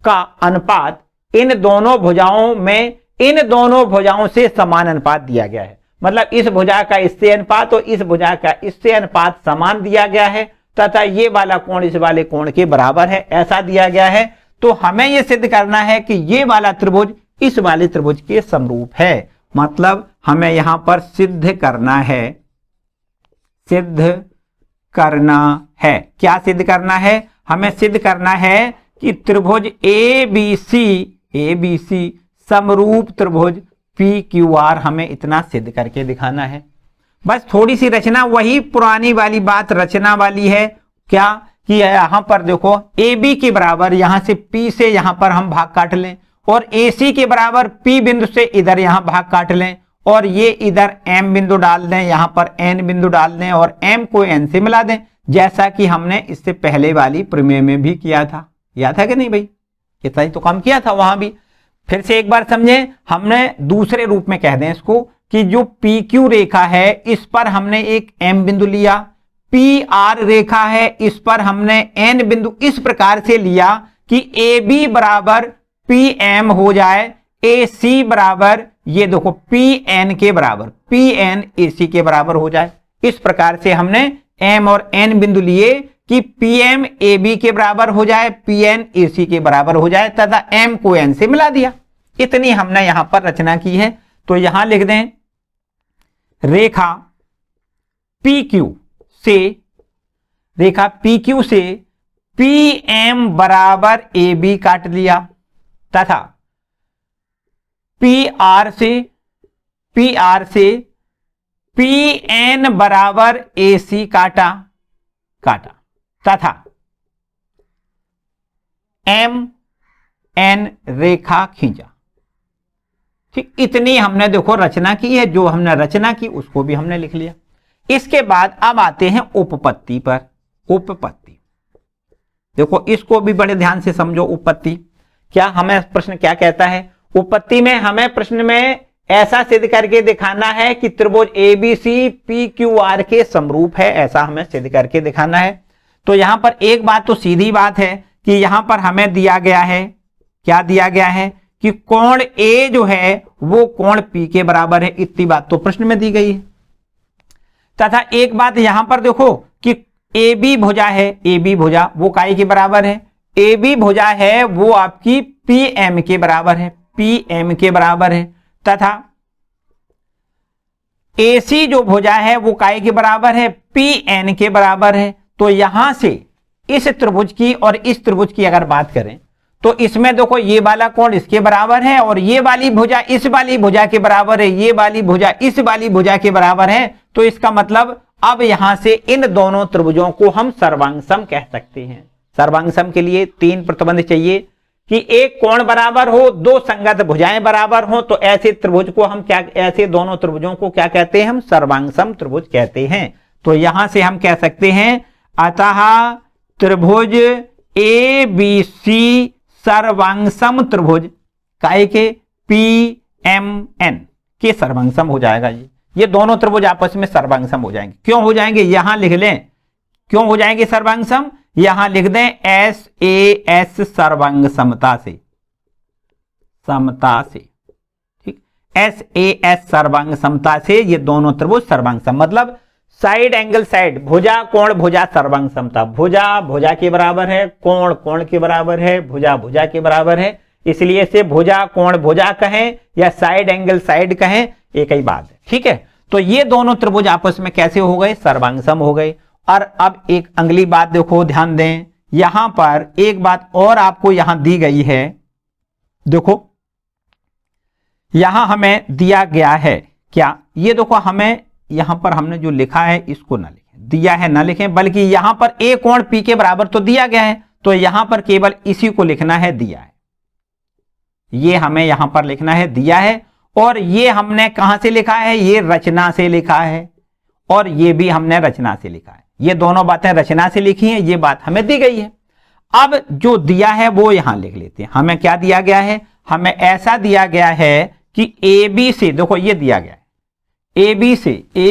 का अनुपात इन दोनों भुजाओं में, इन दोनों भुजाओं से समान अनुपात दिया गया है। मतलब इस भुजा का इससे अनुपात और इस भुजा का इससे अनुपात समान दिया गया है तथा ये वाला कोण इस वाले कोण के बराबर है, ऐसा दिया गया है। तो हमें यह सिद्ध करना है कि ये वाला त्रिभुज इस वाले त्रिभुज के समरूप है। मतलब हमें यहां पर सिद्ध करना है, सिद्ध करना है। क्या सिद्ध करना है, हमें सिद्ध करना है कि त्रिभुज ए बी सी समरूप त्रिभुज पी क्यू आर, हमें इतना सिद्ध करके दिखाना है। बस थोड़ी सी रचना, वही पुरानी वाली बात रचना वाली है। क्या कि यहां पर देखो ए बी के बराबर, यहां से पी से यहां पर हम भाग काट लें और ए सी के बराबर पी बिंदु से इधर यहां भाग काट लें और ये इधर एम बिंदु डाल दें, यहां पर एन बिंदु डाल दें और एम को एन से मिला दें, जैसा कि हमने इससे पहले वाली प्रमेय में भी किया था। याद है कि नहीं भाई, इतना ही तो काम किया था वहां भी। फिर से एक बार समझें, हमने दूसरे रूप में कह दें इसको कि जो पी क्यू रेखा है इस पर हमने एक एम बिंदु लिया, पी आर रेखा है इस पर हमने एन बिंदु इस प्रकार से लिया कि ए बी बराबर पी एम हो जाए, ए सी बराबर ये देखो पी एन के बराबर, पी एन ए सी के बराबर हो जाए। इस प्रकार से हमने एम और एन बिंदु लिए कि पी एम ए बी के बराबर हो जाए, पी एन ए सी के बराबर हो जाए तथा एम को एन से मिला दिया। इतनी हमने यहां पर रचना की है। तो यहां लिख दें रेखा पी क्यू से, रेखा पी क्यू से पी एम बराबर ए बी काट लिया तथा पी आर से पी एन बराबर ए सी काटा तथा एम एन रेखा खींचा। ठीक, इतनी हमने देखो रचना की है। जो हमने रचना की उसको भी हमने लिख लिया। इसके बाद अब आते हैं उपपत्ति पर। उपपत्ति देखो, इसको भी बड़े ध्यान से समझो। उपपत्ति क्या, हमें प्रश्न क्या कहता है? उपपत्ति में हमें प्रश्न में ऐसा सिद्ध करके दिखाना है कि त्रिभुज एबीसी पी क्यू आर के समरूप है, ऐसा हमें सिद्ध करके दिखाना है। तो यहां पर एक बात तो सीधी बात है कि यहां पर हमें दिया गया है, क्या दिया गया है कि कोण ए जो है वो कोण पी के बराबर है। इतनी बात तो प्रश्न में दी गई है। तथा एक बात यहां पर देखो कि ए बी भुजा है, ए बी भुजा वो काई के बराबर है, ए बी भुजा है वो आपकी पी एम के बराबर है, पी एम के बराबर है। तथा ए सी जो भुजा है वो काई के बराबर है, पी एन के बराबर है। तो यहां से इस त्रिभुज की और इस त्रिभुज की अगर बात करें तो इसमें देखो ये वाला कोण इसके बराबर है और ये वाली भुजा इस वाली भुजा के बराबर है, ये वाली भुजा इस वाली भुजा के बराबर है। तो इसका मतलब अब यहां से इन दोनों त्रिभुजों को हम सर्वांगसम कह सकते हैं। सर्वांगसम के लिए 3 प्रतिबंध चाहिए कि एक कोण बराबर हो, 2 संगत भुजाएं बराबर हो। तो ऐसे त्रिभुज को हम क्या, ऐसे दोनों त्रिभुजों को क्या कहते हैं? हम सर्वांगसम त्रिभुज कहते हैं। तो यहां से हम कह सकते हैं अतः त्रिभुज ए बी सी सर्वांगसम त्रिभुज काय के पी एम एन के सर्वांगसम हो जाएगा। ये दोनों त्रिभुज आपस में सर्वांगसम हो जाएंगे। क्यों हो जाएंगे? यहां लिख लें क्यों हो जाएंगे सर्वांगसम। यहां लिख दें एस ए एस सर्वांग समता से, समता से। ठीक, एस ए एस सर्वांग समता से ये दोनों त्रिभुज सर्वांगसम, मतलब साइड एंगल साइड, भुजा कोण भुजा सर्वांग समता। भुजा भुजा के बराबर है, कोण कोण के बराबर है, भुजा भुजा के बराबर है। इसलिए से भुजा कोण भुजा कहें या साइड एंगल साइड कहें, एक ही बात है। ठीक है, तो ये दोनों त्रिभुज आपस में कैसे हो गए? सर्वांगसम हो गए। और अब एक अगली बात देखो, ध्यान दें। यहां पर एक बात और आपको यहां दी गई है। देखो यहां हमें दिया गया है क्या, ये देखो हमें यहां पर हमने जो लिखा है इसको ना लिखें, दिया है ना लिखें, बल्कि यहां पर ए कोण पी के बराबर तो दिया गया है। तो यहां पर केवल इसी को लिखना है दिया है, ये हमें यहां पर लिखना है दिया है। और ये हमने कहां से लिखा है? ये रचना से लिखा है और ये भी हमने रचना से लिखा है। ये दोनों बातें रचना से लिखी हैं, ये बात हमें दी गई है। अब जो दिया है वो यहां लिख लेते हैं। हमें क्या दिया गया है? हमें ऐसा दिया गया है कि ए बी से, देखो ये दिया गया है ए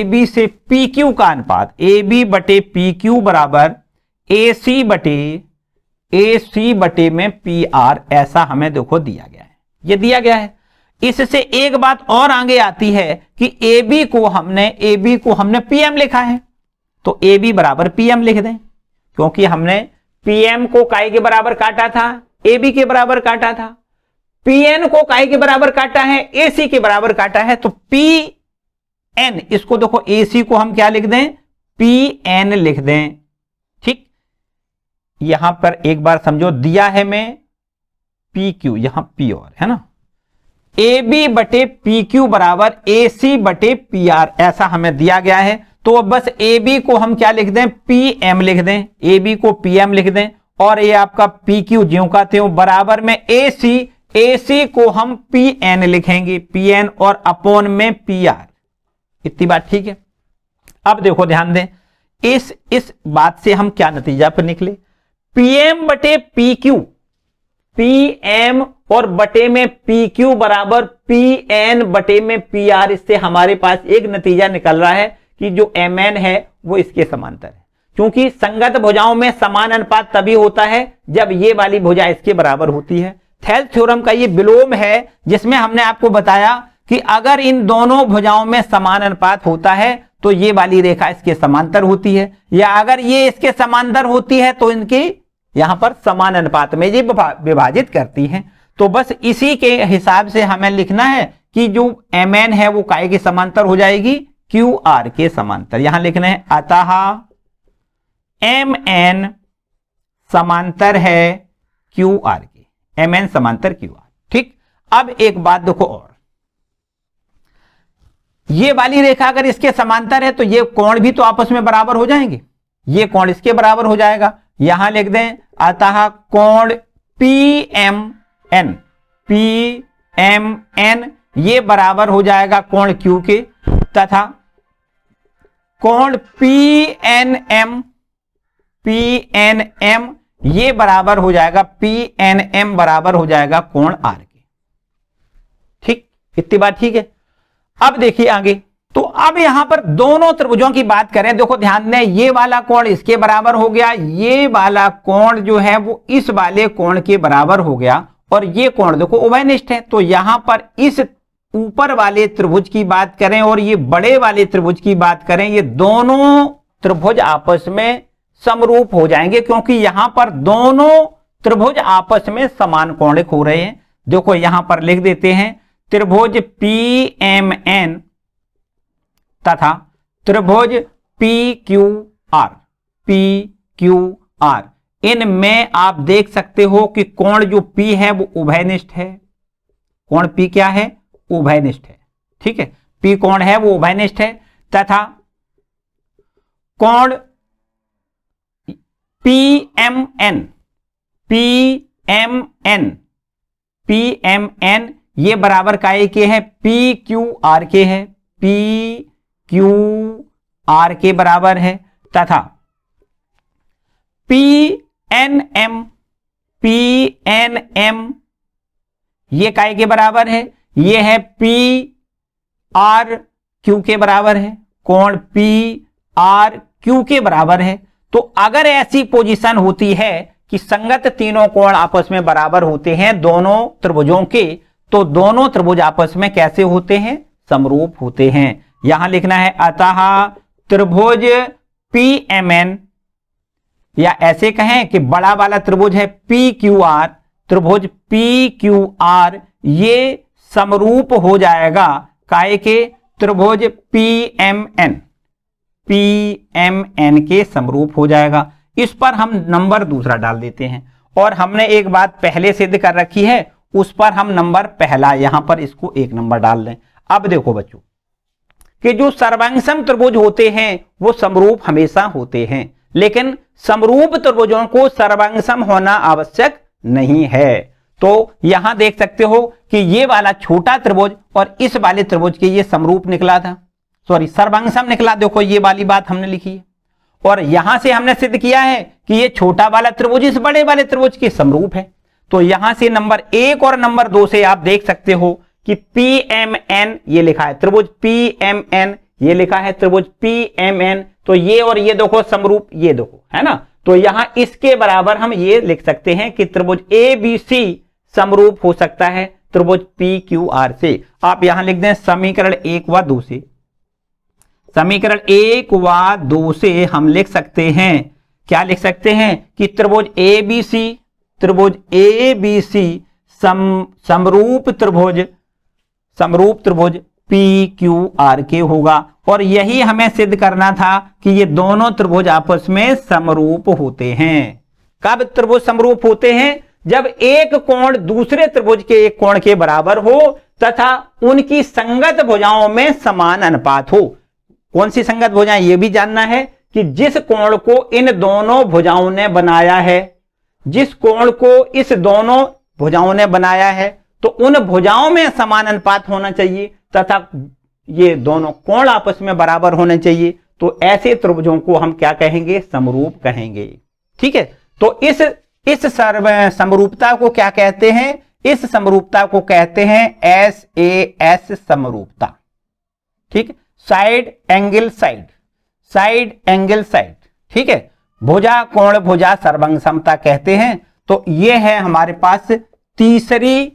बी से पी क्यू का अनुपात, ए बी बटे पी क्यू बराबर ए सी बटे में पी आर, ऐसा हमें देखो दिया गया है, ये दिया गया है। इससे एक बात और आगे आती है कि ए बी को हमने पीएम लिखा है। तो ए बी बराबर पीएम लिख दें, क्योंकि हमने पीएम को काय के बराबर काटा था, ए बी के बराबर काटा था। पीएन को काय के बराबर काटा है, ए सी के बराबर काटा है। तो पी एन, इसको देखो ए सी को हम क्या लिख दें? पी एन लिख दें। ठीक, यहां पर एक बार समझो, दिया है मैं पी क्यू, यहां पी और है ना, ए बी बटे पी क्यू बराबर ए सी बटे पी आर, ऐसा हमें दिया गया है। तो बस ए बी को हम क्या लिख दें? पी एम लिख दें, ए बी को पी एम लिख दें। और ये आपका पी क्यू ज्यों का त्यों बराबर में ए सी को हम पी एन लिखेंगे, पी एन और अपोन में पी आर। इतनी बात ठीक है। अब देखो ध्यान दें, इस बात से हम क्या नतीजा पर निकले? पीएम बटे पी क्यू, पीएम और बटे में पी क्यू बराबर पी एन बटे में पी आर। इससे हमारे पास एक नतीजा निकल रहा है कि जो एम एन है वो इसके समांतर है। क्योंकि संगत भुजाओं में समान अनुपात तभी होता है जब ये वाली भुजा इसके बराबर होती है। थेल्स थ्योरम का ये विलोम है, जिसमें हमने आपको बताया कि अगर इन दोनों भुजाओं में समान अनुपात होता है तो ये वाली रेखा इसके समांतर होती है, या अगर ये इसके समांतर होती है तो इनकी यहां पर समान अनुपात में ये विभाजित करती है। तो बस इसी के हिसाब से हमें लिखना है कि जो mn है वो काय के समांतर हो जाएगी, QR के समांतर। यहां लिखना है अतः mn समांतर है QR के, mn समांतर QR। ठीक, अब एक बात देखो, और ये वाली रेखा अगर इसके समांतर है तो ये कोण भी तो आपस में बराबर हो जाएंगे, ये कोण इसके बराबर हो जाएगा। यहां लिख दें अतः कोण PMN, PMN ये बराबर हो जाएगा कोण Q के, तथा कोण PNM, PNM ये बराबर हो जाएगा, PNM बराबर हो जाएगा कोण R के। ठीक, इतनी बात ठीक है। अब देखिए आगे, तो अब यहां पर दोनों त्रिभुजों की बात करें, देखो ध्यान दें, ये वाला कोण इसके बराबर हो गया, ये वाला कोण जो है वो इस वाले कोण के बराबर हो गया, और ये कोण देखो उभयनिष्ठ है। तो यहां पर इस ऊपर वाले त्रिभुज की बात करें और ये बड़े वाले त्रिभुज की बात करें, ये दोनों त्रिभुज आपस में समरूप हो जाएंगे, क्योंकि यहां पर दोनों त्रिभुज आपस में समान कोणिक हो रहे हैं। देखो यहां पर लिख देते हैं त्रिभुज PMN तथा त्रिभुज PQR, PQR इनमें आप देख सकते हो कि कोण जो P है वो उभयनिष्ठ है। कोण P क्या है? उभयनिष्ठ है। ठीक है, P कोण है वो उभयनिष्ठ है, तथा कोण PMN, PMN, PMN ये बराबर काय के है? PQR के है, PQR के बराबर है, तथा PNM, PNM ये काय के बराबर है? ये है PRQ के बराबर है, कोण PRQ के बराबर है। तो अगर ऐसी पोजीशन होती है कि संगत तीनों कोण आपस में बराबर होते हैं दोनों त्रिभुजों के, तो दोनों त्रिभुज आपस में कैसे होते हैं? समरूप होते हैं। यहां लिखना है अतः त्रिभुज PMN, या ऐसे कहें कि बड़ा वाला त्रिभुज है PQR, त्रिभुज PQR ये समरूप हो जाएगा काय के? त्रिभुज PMN, PMN के समरूप हो जाएगा। इस पर हम नंबर दूसरा डाल देते हैं, और हमने एक बात पहले सिद्ध कर रखी है, उस पर हम नंबर पहला यहां पर इसको 1 नंबर डाल दें। अब देखो बच्चों कि जो सर्वांगसम त्रिभुज होते हैं वो समरूप हमेशा होते हैं, लेकिन समरूप त्रिभुजों को सर्वांगसम होना आवश्यक नहीं है। तो यहां देख सकते हो कि ये वाला छोटा त्रिभुज और इस वाले त्रिभुज के ये समरूप निकला था, सॉरी सर्वांगसम निकला। देखो ये वाली बात हमने लिखी है, और यहां से हमने सिद्ध किया है कि ये छोटा वाला त्रिभुज इस बड़े वाले त्रिभुज के समरूप है। तो यहां से नंबर 1 और नंबर 2 से आप देख सकते हो कि PMN ये लिखा है, त्रिभुज PMN ये लिखा है, त्रिभुज PMN। तो ये और ये देखो समरूप, ये देखो है ना। तो यहां इसके बराबर हम ये लिख सकते हैं कि त्रिभुज ABC समरूप हो सकता है त्रिभुज PQR से। आप यहां लिख दें समीकरण 1 व 2 से, समीकरण 1 व 2 से हम लिख सकते हैं, क्या लिख सकते हैं कि त्रिभुज ABC, त्रिभुज ABC समरूप त्रिभुज PQR के होगा। और यही हमें सिद्ध करना था कि ये दोनों त्रिभुज आपस में समरूप होते हैं। कब त्रिभुज समरूप होते हैं? जब एक कोण दूसरे त्रिभुज के एक कोण के बराबर हो तथा उनकी संगत भुजाओं में समान अनुपात हो। कौन सी संगत भुजाएं? ये भी जानना है कि जिस कोण को इन दोनों भुजाओं ने बनाया है, जिस कोण को इस दोनों भुजाओं ने बनाया है, तो उन भुजाओं में समान अनुपात होना चाहिए तथा ये दोनों कोण आपस में बराबर होने चाहिए। तो ऐसे त्रिभुजों को हम क्या कहेंगे? समरूप कहेंगे। ठीक है, तो इस समरूपता को क्या कहते हैं? इस समरूपता को कहते हैं SAS समरूपता। ठीक, side angle side, side angle side. ठीक है, भुजा कोण भुजा सर्वांग समता कहते हैं। तो ये है हमारे पास तीसरी,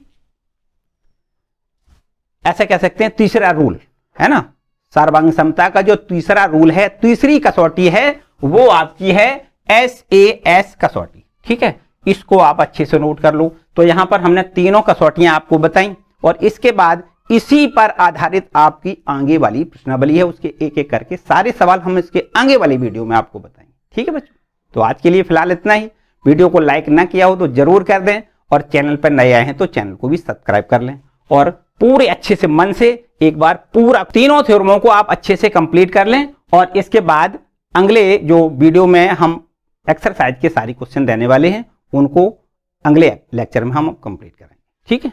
ऐसा कह सकते हैं तीसरा रूल है ना, सर्वांग समता का जो तीसरा रूल है, तीसरी कसौटी है, वो आपकी है SAS कसौटी। ठीक है, इसको आप अच्छे से नोट कर लो। तो यहां पर हमने तीनों कसौटियां आपको बताई और इसके बाद इसी पर आधारित आपकी आगे वाली प्रश्नावली है, उसके एक एक करके सारे सवाल हम इसके आगे वाली वीडियो में आपको बताएंगे। ठीक है बच्चों, तो आज के लिए फिलहाल इतना ही। वीडियो को लाइक ना किया हो तो जरूर कर दें और चैनल पर नए आए हैं तो चैनल को भी सब्सक्राइब कर लें और पूरे अच्छे से मन से एक बार पूरा तीनों थ्योरमों को आप अच्छे से कंप्लीट कर लें और इसके बाद अगले जो वीडियो में हम एक्सरसाइज के सारे क्वेश्चन देने वाले हैं उनको अगले लेक्चर में हम कंप्लीट करेंगे। ठीक है।